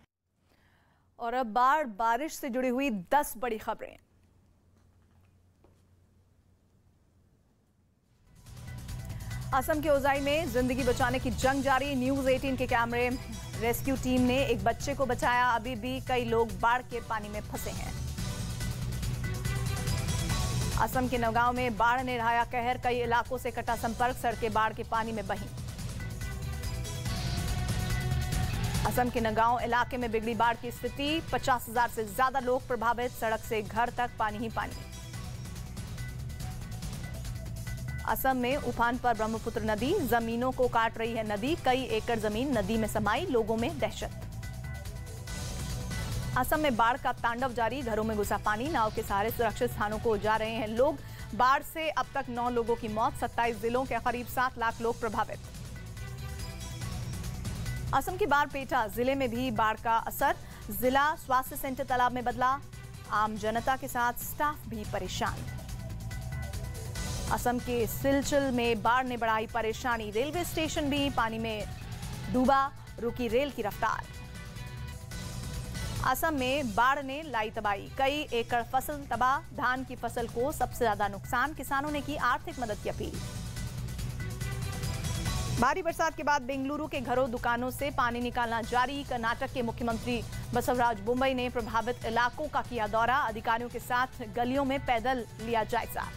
और अब बारिश से जुड़ी हुई 10 बड़ी खबरें। असम के ओजाई में जिंदगी बचाने की जंग जारी। न्यूज 18 के कैमरे रेस्क्यू टीम ने एक बच्चे को बचाया। अभी भी कई लोग बाढ़ के पानी में फंसे हैं। असम के नौगांव में बाढ़ ने ढाया कहर। कई इलाकों से कटा संपर्क, सड़कें बाढ़ के पानी में बहीं। असम के नौगांव इलाके में बिगड़ी बाढ़ की स्थिति। 50,000 से ज्यादा लोग प्रभावित। सड़क से घर तक पानी ही पानी। असम में उफान पर ब्रह्मपुत्र नदी, जमीनों को काट रही है नदी। कई एकड़ जमीन नदी में समाई, लोगों में दहशत। असम में बाढ़ का तांडव जारी। घरों में घुसा पानी। नाव के सहारे सुरक्षित स्थानों को जा रहे हैं लोग। बाढ़ से अब तक 9 लोगों की मौत। 27 जिलों के करीब 7 लाख लोग प्रभावित। असम की बारपेटा जिले में भी बाढ़ का असर। जिला स्वास्थ्य सेंटर तालाब में बदला। आम जनता के साथ स्टाफ भी परेशान। असम के सिलचर में बाढ़ ने बढ़ाई परेशानी। रेलवे स्टेशन भी पानी में डूबा। रुकी रेल की रफ्तार। असम में बाढ़ ने लाई तबाही। कई एकड़ फसल तबाह। धान की फसल को सबसे ज्यादा नुकसान। किसानों ने की आर्थिक मदद की अपील। भारी बरसात के बाद बेंगलुरु के घरों दुकानों से पानी निकालना जारी। कर्नाटक के मुख्यमंत्री बसवराज बोम्मई ने प्रभावित इलाकों का किया दौरा। अधिकारियों के साथ गलियों में पैदल लिया जायजा।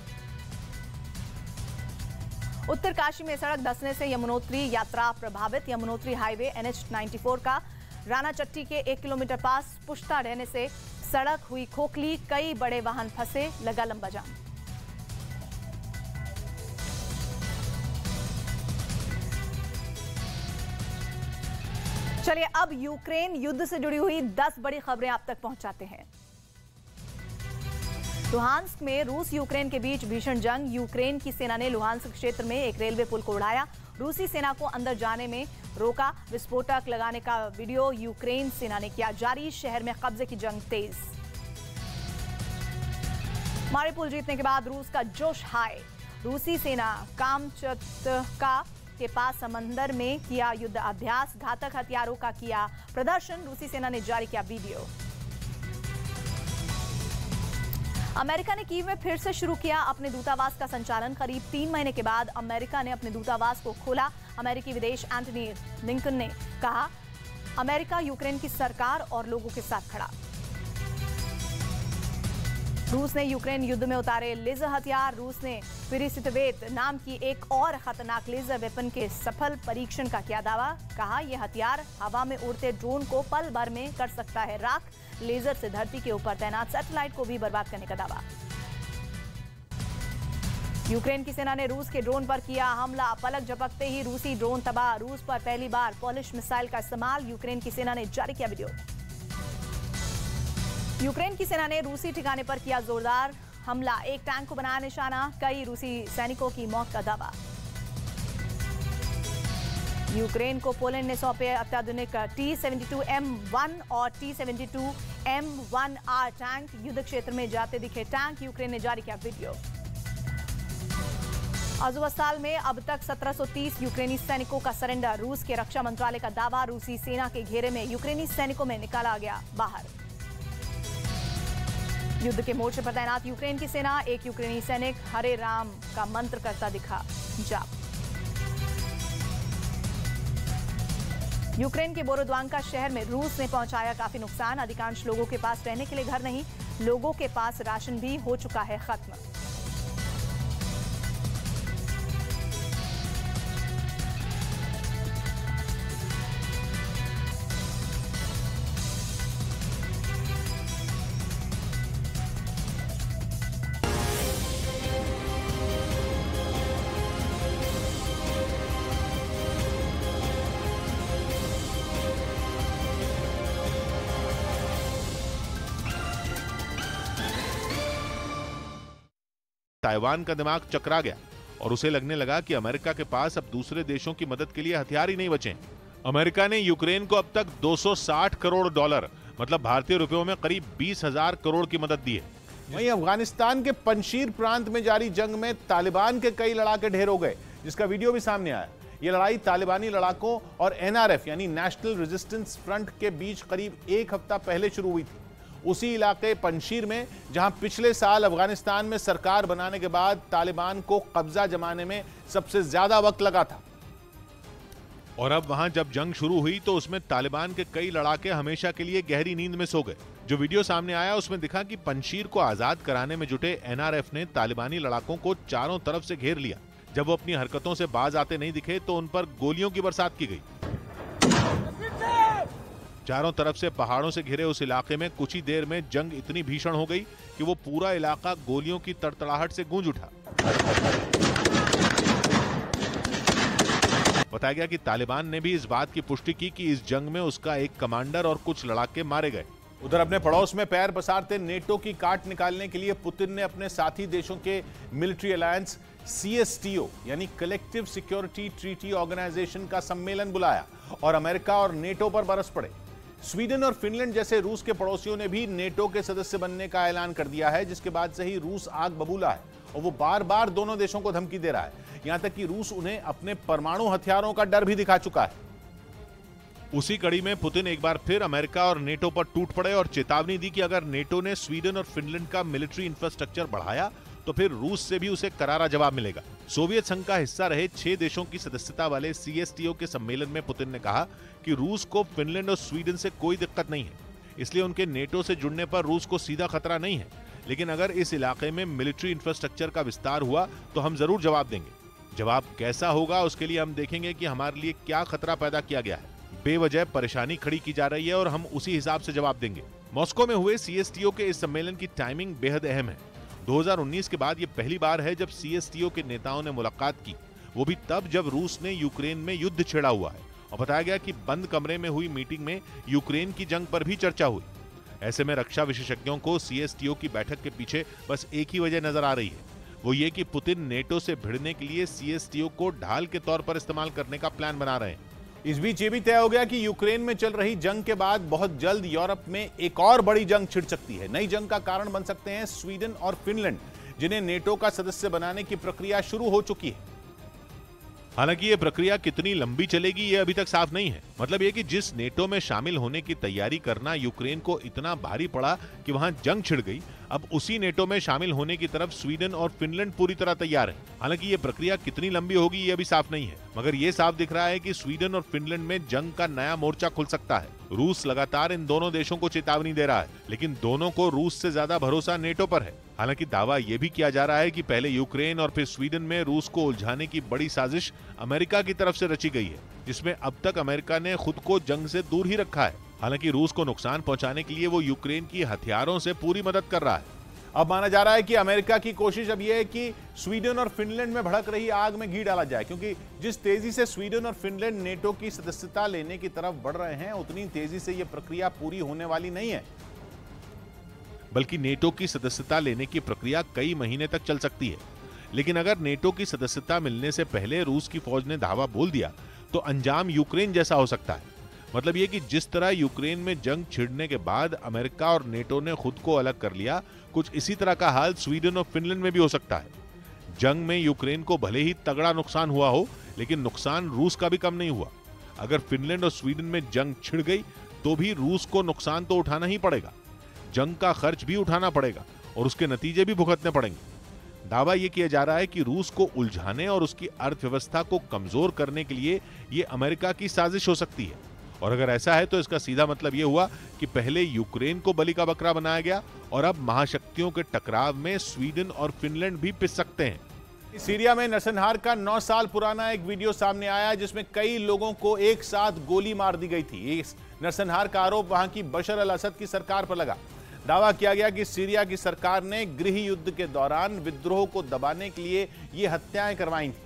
उत्तरकाशी में सड़क धंसने से यमुनोत्री यात्रा प्रभावित। यमुनोत्री हाईवे NH-94 का रानाचट्टी के 1 किलोमीटर पास पुश्ता रहने से सड़क हुई खोखली। कई बड़े वाहन फंसे। लगा लंबा जाम। चलिए अब यूक्रेन युद्ध से जुड़ी हुई 10 बड़ी खबरें आप तक पहुंचाते हैं। लुहांस्क में रूस यूक्रेन के बीच भीषण जंग। यूक्रेन की सेना ने लुहांस्क क्षेत्र में एक रेलवे पुल को उड़ाया। रूसी सेना को अंदर जाने में रोका। विस्फोटक लगाने का वीडियो यूक्रेन सेना ने किया जारी। शहर में कब्जे की जंग तेज। मारिउपोल जीतने के बाद रूस का जोश हाई। रूसी सेना कामचत्का के पास समंदर में किया युद्ध अभ्यास। घातक हथियारों का किया प्रदर्शन। रूसी सेना ने जारी किया वीडियो। अमेरिका ने कीव में फिर से शुरू किया अपने दूतावास का संचालन। करीब 3 महीने के बाद अमेरिका ने अपने दूतावास को खोला। अमेरिकी विदेश एंटनी ब्लिंकन ने कहा, अमेरिका यूक्रेन की सरकार और लोगों के साथ खड़ा। रूस ने यूक्रेन युद्ध में उतारे लेजर हथियार। रूस ने पिरिसिटवेट नाम की एक और खतरनाक लेजर वेपन के सफल परीक्षण का किया दावा। कहा, यह हथियार हवा में उड़ते ड्रोन को पल भर में कर सकता है राख। लेजर से धरती के ऊपर तैनात सैटेलाइट को भी बर्बाद करने का दावा। यूक्रेन की सेना ने रूस के ड्रोन पर किया हमला। पलक झपकते ही रूसी ड्रोन तबाह। रूस पर पहली बार पॉलिश मिसाइल का इस्तेमाल। यूक्रेन की सेना ने जारी किया वीडियो। यूक्रेन की सेना ने रूसी ठिकाने पर किया जोरदार हमला। एक टैंक को बनाया निशाना। कई रूसी सैनिकों की मौत का दावा। यूक्रेन को पोलैंड ने सौंपे अत्याधुनिक T-72M1 और T-72M1R टैंक। युद्ध क्षेत्र में जाते दिखे टैंक। यूक्रेन ने जारी किया वीडियो। अज़ोवस्ताल में अब तक 1730 यूक्रेनी सैनिकों का सरेंडर। रूस के रक्षा मंत्रालय का दावा। रूसी सेना के घेरे में यूक्रेनी सैनिकों में निकाला गया बाहर। युद्ध के मोर्चे पर तैनात यूक्रेन की सेना। एक यूक्रेनी सैनिक हरे राम का मंत्र करता दिखा जाप। यूक्रेन के बोरोद्वांका शहर में रूस ने पहुंचाया काफी नुकसान। अधिकांश लोगों के पास रहने के लिए घर नहीं। लोगों के पास राशन भी हो चुका है खत्म। ताइवान का दिमाग चकरा गया और उसे लगने लगा कि अमेरिका के पास अब दूसरे देशों की मदद के लिए हथियार ही नहीं बचे। अमेरिका ने यूक्रेन को अब तक 260 करोड़ डॉलर मतलब भारतीय रुपयों में करीब 20,000 करोड़ की मदद दी है। वहीं अफगानिस्तान के पंशीर प्रांत में जारी जंग में तालिबान के कई लड़ाके ढेर हो गए, जिसका वीडियो भी सामने आया। यह लड़ाई तालिबानी लड़ाकों और NRF यानी नेशनल रेजिस्टेंस फ्रंट के बीच करीब एक हफ्ता पहले शुरू हुई थी, उसी इलाके पंशीर में जहां पिछले साल अफगानिस्तान में सरकार बनाने के बाद तालिबान को कब्जा जमाने में सबसे ज्यादा वक्त लगा था। और अब वहां जब जंग शुरू हुई तो उसमें तालिबान के कई लड़ाके हमेशा के लिए गहरी नींद में सो गए। जो वीडियो सामने आया उसमें दिखा कि पंशीर को आजाद कराने में जुटे NRF ने तालिबानी लड़ाकों को चारों तरफ से घेर लिया। जब वो अपनी हरकतों से बाज आते नहीं दिखे तो उन पर गोलियों की बरसात की गई। चारों तरफ से पहाड़ों से घिरे उस इलाके में कुछ ही देर में जंग इतनी भीषण हो गई कि वो पूरा इलाका गोलियों की तड़तड़ाहट से गूंज उठा। बताया गया कि तालिबान ने भी इस बात की पुष्टि की कि इस जंग में उसका एक कमांडर और कुछ लड़ाके मारे गए। उधर अपने पड़ोस में पैर पसारते नेटो की काट निकालने के लिए पुतिन ने अपने साथी देशों के मिलिट्री अलायंस CSTO यानी कलेक्टिव सिक्योरिटी ट्रीटी ऑर्गेनाइजेशन का सम्मेलन बुलाया और अमेरिका और नेटो पर बरस पड़े। स्वीडन और फिनलैंड जैसे रूस के पड़ोसियों ने भी नेटो के सदस्य बनने का ऐलान कर दिया है, जिसके बाद से ही रूस आग बबूला है और वो बार बार दोनों देशों को धमकी दे रहा है। यहां तक कि रूस उन्हें अपने परमाणु हथियारों का डर भी दिखा चुका है। उसी कड़ी में पुतिन एक बार फिर अमेरिका और नेटो पर टूट पड़े और चेतावनी दी कि अगर नेटो ने स्वीडन और फिनलैंड का मिलिट्री इंफ्रास्ट्रक्चर बढ़ाया तो फिर रूस से भी उसे करारा जवाब मिलेगा। सोवियत संघ का हिस्सा रहे 6 देशों की सदस्यता वाले CSTO के सम्मेलन में पुतिन ने कहा कि रूस को फिनलैंड और स्वीडन से कोई दिक्कत नहीं है, इसलिए उनके नेटो से जुड़ने पर रूस को सीधा खतरा नहीं है, लेकिन अगर इस इलाके में मिलिट्री इंफ्रास्ट्रक्चर का विस्तार हुआ तो हम जरूर जवाब देंगे। जवाब कैसा होगा उसके लिए हम देखेंगे कि हमारे लिए क्या खतरा पैदा किया गया है। बेवजह परेशानी खड़ी की जा रही है और हम उसी हिसाब से जवाब देंगे। मॉस्को में हुए CSTO के इस सम्मेलन की टाइमिंग बेहद अहम है। 2019 के बाद ये पहली बार है जब CSTO के नेताओं ने मुलाकात की, वो भी तब जब रूस ने यूक्रेन में युद्ध छेड़ा हुआ है। और बताया गया कि बंद कमरे में हुई मीटिंग में यूक्रेन की जंग पर भी चर्चा हुई। ऐसे में रक्षा विशेषज्ञों को CSTO की बैठक के पीछे बस एक ही वजह नजर आ रही है, वो ये कि पुतिन नेटो से भिड़ने के लिए CSTO को ढाल के तौर पर इस्तेमाल करने का प्लान बना रहे हैं। इस बीच ये भी तय हो गया कि यूक्रेन में चल रही जंग के बाद बहुत जल्द यूरोप में एक और बड़ी जंग छिड़ सकती है। नई जंग का कारण बन सकते हैं स्वीडन और फिनलैंड, जिन्हें नेटो का सदस्य बनाने की प्रक्रिया शुरू हो चुकी है। हालांकि ये प्रक्रिया कितनी लंबी चलेगी ये अभी तक साफ नहीं है। मतलब ये कि जिस नेटो में शामिल होने की तैयारी करना यूक्रेन को इतना भारी पड़ा कि वहां जंग छिड़ गई, अब उसी नेटो में शामिल होने की तरफ स्वीडन और फिनलैंड पूरी तरह तैयार है। हालांकि ये प्रक्रिया कितनी लंबी होगी ये अभी साफ नहीं है, मगर ये साफ दिख रहा है कि स्वीडन और फिनलैंड में जंग का नया मोर्चा खुल सकता है। रूस लगातार इन दोनों देशों को चेतावनी दे रहा है, लेकिन दोनों को रूस से ज्यादा भरोसा नेटो पर है। हालांकि दावा यह भी किया जा रहा है कि पहले यूक्रेन और फिर स्वीडन में रूस को उलझाने की बड़ी साजिश अमेरिका की तरफ से रची गई है, जिसमें अब तक अमेरिका ने खुद को जंग से दूर ही रखा है। हालांकि रूस को नुकसान पहुंचाने के लिए वो यूक्रेन की हथियारों से पूरी मदद कर रहा है। अब माना जा रहा है कि अमेरिका की कोशिश अब यह है कि स्वीडन और फिनलैंड में भड़क रही आग में घी डाला जाए, क्योंकि जिस तेजी से स्वीडन और फिनलैंड नेटो की सदस्यता लेने की तरफ बढ़ रहे हैं, उतनी तेजी से यह प्रक्रिया पूरी होने वाली नहीं है। बल्कि नेटो की सदस्यता लेने की प्रक्रिया कई महीने तक चल सकती है। लेकिन अगर नेटो की सदस्यता मिलने से पहले रूस की फौज ने धावा बोल दिया तो अंजाम यूक्रेन जैसा हो सकता है। मतलब यह कि जिस तरह यूक्रेन में जंग छिड़ने के बाद अमेरिका और नेटो ने खुद को अलग कर लिया, कुछ इसी तरह का हाल स्वीडन और फिनलैंड में भी हो सकता है। जंग में यूक्रेन को भले ही तगड़ा नुकसान हुआ हो, लेकिन नुकसान रूस का भी कम नहीं हुआ। अगर फिनलैंड और स्वीडन में जंग छिड़ गई तो भी रूस को नुकसान तो उठाना ही पड़ेगा, जंग का खर्च भी उठाना पड़ेगा और उसके नतीजे भी भुगतने पड़ेंगे। दावा यह किया जा रहा है कि रूस को उलझाने और उसकी अर्थव्यवस्था को कमजोर करने के लिए यह अमेरिका की साजिश हो सकती है। और अगर ऐसा है तो इसका सीधा मतलब यह हुआ कि पहले यूक्रेन को बलि का बकरा बनाया गया और अब महाशक्तियों के टकराव में स्वीडन और फिनलैंड भी पिस सकते हैं। सीरिया में नरसंहार का 9 साल पुराना एक वीडियो सामने आया, जिसमें कई लोगों को एक साथ गोली मार दी गई थी। इस नरसंहार का आरोप वहां की बशर अल असद की सरकार पर लगा। दावा किया गया कि सीरिया की सरकार ने गृह युद्ध के दौरान विद्रोह को दबाने के लिए ये हत्याएं करवाई थी,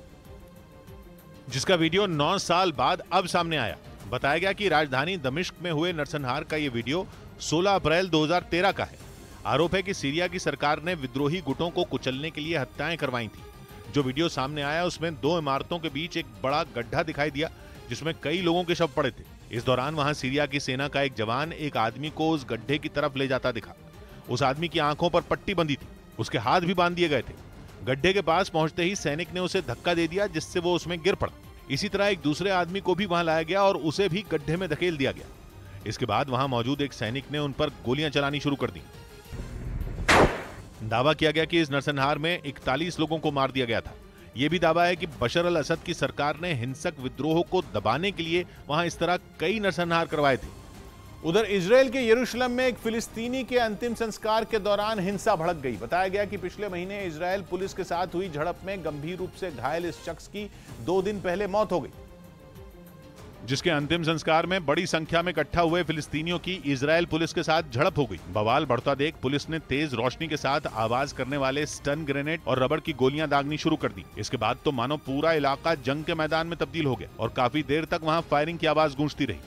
जिसका वीडियो 9 साल बाद अब सामने आया। बताया गया कि राजधानी दमिश्क में हुए नरसंहार का यह वीडियो 16 अप्रैल 2013 का है। आरोप है कि सीरिया की सरकार ने विद्रोही गुटों को कुचलने के लिए हत्याएं करवाई थी। जो वीडियो सामने आया उसमें 2 इमारतों के बीच एक बड़ा गड्ढा दिखाई दिया जिसमें कई लोगों के शव पड़े थे। इस दौरान वहां सीरिया की सेना का एक जवान एक आदमी को उस गड्ढे की तरफ ले जाता दिखा। उस आदमी की आंखों पर पट्टी बंधी थी, उसके हाथ भी बांध दिए गए थे। गड्ढे के पास पहुंचते ही सैनिक ने उसे धक्का दे दिया जिससे वो उसमें गिर पड़ा। इसी तरह एक दूसरे आदमी को भी वहां लाया गया और उसे भी गड्ढे में धकेल दिया गया। इसके बाद वहां मौजूद एक सैनिक ने उन पर गोलियां चलानी शुरू कर दी। दावा किया गया कि इस नरसंहार में 41 लोगों को मार दिया गया था। यह भी दावा है कि बशर अल असद की सरकार ने हिंसक विद्रोह को दबाने के लिए वहां इस तरह कई नरसंहार करवाए थे। उधर इजराइल के यरूशलेम में एक फिलिस्तीनी के अंतिम संस्कार के दौरान हिंसा भड़क गई। बताया गया कि पिछले महीने इजराइल पुलिस के साथ हुई झड़प में गंभीर रूप से घायल इस शख्स की 2 दिन पहले मौत हो गई, जिसके अंतिम संस्कार में बड़ी संख्या में इकट्ठा हुए फिलिस्तीनियों की इजराइल पुलिस के साथ झड़प हो गई। बवाल बढ़ता देख पुलिस ने तेज रोशनी के साथ आवाज करने वाले स्टन ग्रेनेड और रबड़ की गोलियां दागनी शुरू कर दी। इसके बाद तो मानो पूरा इलाका जंग के मैदान में तब्दील हो गया और काफी देर तक वहां फायरिंग की आवाज गूंजती रही।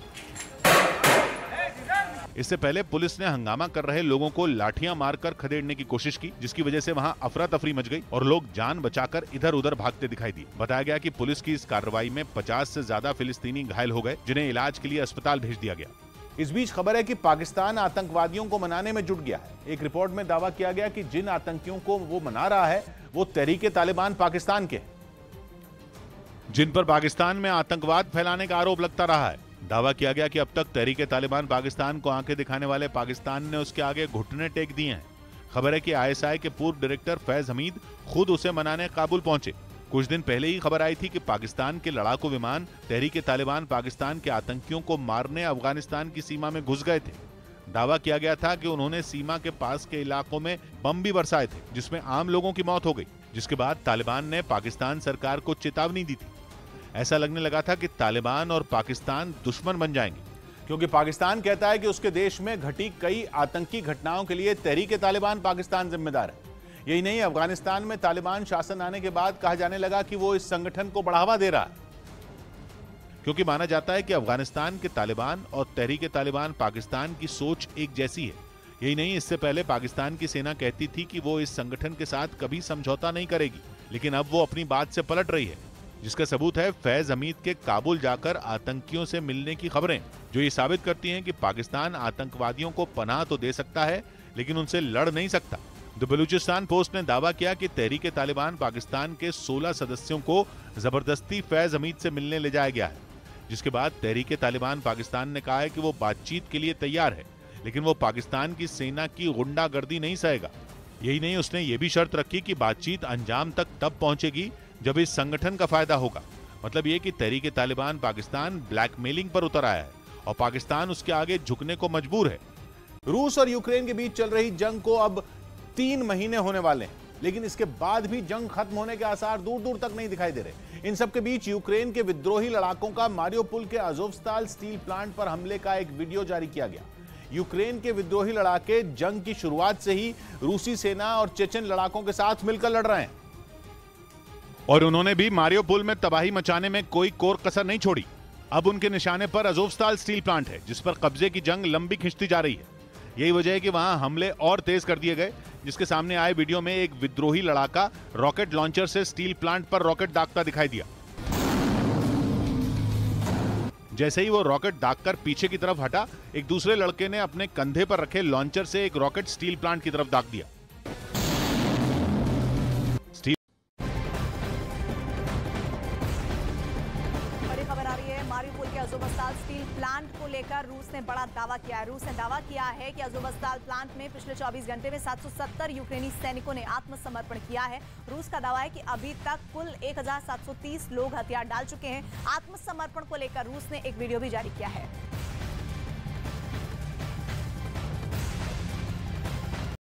इससे पहले पुलिस ने हंगामा कर रहे लोगों को लाठियां मारकर खदेड़ने की कोशिश की, जिसकी वजह से वहां अफरा तफरी मच गई और लोग जान बचाकर इधर उधर भागते दिखाई दिए। बताया गया कि पुलिस की इस कार्रवाई में 50 से ज्यादा फिलिस्तीनी घायल हो गए, जिन्हें इलाज के लिए अस्पताल भेज दिया गया। इस बीच खबर है कि पाकिस्तान आतंकवादियों को मनाने में जुट गया है। एक रिपोर्ट में दावा किया गया कि जिन आतंकियों को वो मना रहा है वो तहरीके तालिबान पाकिस्तान के, जिन पर पाकिस्तान में आतंकवाद फैलाने का आरोप लगता रहा है। दावा किया गया कि अब तक तहरीके तालिबान पाकिस्तान को आंखें दिखाने वाले पाकिस्तान ने उसके आगे घुटने टेक दिए हैं। खबर है कि आईएसआई के पूर्व डायरेक्टर फैज हमीद खुद उसे मनाने काबुल पहुंचे। कुछ दिन पहले ही खबर आई थी कि पाकिस्तान के लड़ाकू विमान तहरीके तालिबान पाकिस्तान के आतंकियों को मारने अफगानिस्तान की सीमा में घुस गए थे। दावा किया गया था कि उन्होंने सीमा के पास के इलाकों में बम भी बरसाए थे, जिसमें आम लोगों की मौत हो गई, जिसके बाद तालिबान ने पाकिस्तान सरकार को चेतावनी दी थी। ऐसा लगने लगा था कि तालिबान और पाकिस्तान दुश्मन बन जाएंगे, क्योंकि पाकिस्तान कहता है कि उसके देश में घटी कई आतंकी घटनाओं के लिए तहरीके तालिबान पाकिस्तान जिम्मेदार है। यही नहीं, अफगानिस्तान में तालिबान शासन आने के बाद कहा जाने लगा कि वो इस संगठन को बढ़ावा दे रहा है, क्योंकि माना जाता है कि अफगानिस्तान के तालिबान और तहरीके तालिबान पाकिस्तान की सोच एक जैसी है। यही नहीं, इससे पहले पाकिस्तान की सेना कहती थी कि वो इस संगठन के साथ कभी समझौता नहीं करेगी, लेकिन अब वो अपनी बात से पलट रही है, जिसका सबूत है फैज हमीद के काबुल जाकर आतंकियों से मिलने की खबरें, जो ये साबित करती हैं कि पाकिस्तान आतंकवादियों को पनाह तो दे सकता है लेकिन उनसे लड़ नहीं सकता। द बलूचिस्तान पोस्ट ने दावा किया कि तहरीके तालिबान पाकिस्तान के 16 सदस्यों को जबरदस्ती फैज हमीद से मिलने ले जाया गया है, जिसके बाद तहरीके तालिबान पाकिस्तान ने कहा है कि वो बातचीत के लिए तैयार है, लेकिन वो पाकिस्तान की सेना की गुंडागर्दी नहीं सहेगा। यही नहीं, उसने ये भी शर्त रखी कि बातचीत अंजाम तक तब पहुंचेगी जब इस संगठन का फायदा होगा। मतलब ये कि तहरीके तालिबान पाकिस्तान ब्लैकमेलिंग पर उतर आया है और पाकिस्तान उसके आगे झुकने को मजबूर है। रूस और यूक्रेन के बीच चल रही जंग को अब 3 महीने होने वाले हैं, लेकिन इसके बाद भी जंग खत्म होने के आसार दूर दूर तक नहीं दिखाई दे रहे। इन सब के बीच यूक्रेन के विद्रोही लड़ाकों का मारियोपोल के अज़ोवस्ताल स्टील प्लांट पर हमले का एक वीडियो जारी किया गया। यूक्रेन के विद्रोही लड़ाके जंग की शुरुआत से ही रूसी सेना और चेचन लड़ाकों के साथ मिलकर लड़ रहे हैं और उन्होंने भी मारियोपोल में तबाही मचाने में कोई कोर कसर नहीं छोड़ी। अब उनके निशाने पर अज़ोवस्ताल स्टील प्लांट है, जिस पर कब्जे की जंग लंबी खिंचती जा रही है। यही वजह है कि वहां हमले और तेज कर दिए गए, जिसके सामने आए वीडियो में एक विद्रोही लड़ाका रॉकेट लॉन्चर से स्टील प्लांट पर रॉकेट दागता दिखाई दिया। जैसे ही वो रॉकेट दागकर पीछे की तरफ हटा, एक दूसरे लड़के ने अपने कंधे पर रखे लॉन्चर से एक रॉकेट स्टील प्लांट की तरफ दाग दिया। मारियोपोल के अज़ोवस्ताल स्टील प्लांट को लेकर रूस ने बड़ा दावा किया है। रूस ने दावा किया है कि अज़ोवस्ताल प्लांट में पिछले 24 घंटे में 770 यूक्रेनी सैनिकों ने आत्मसमर्पण किया है। रूस का दावा है कि अभी तक कुल 1730 लोग हथियार डाल चुके हैं। आत्मसमर्पण को लेकर रूस ने एक वीडियो भी जारी किया है।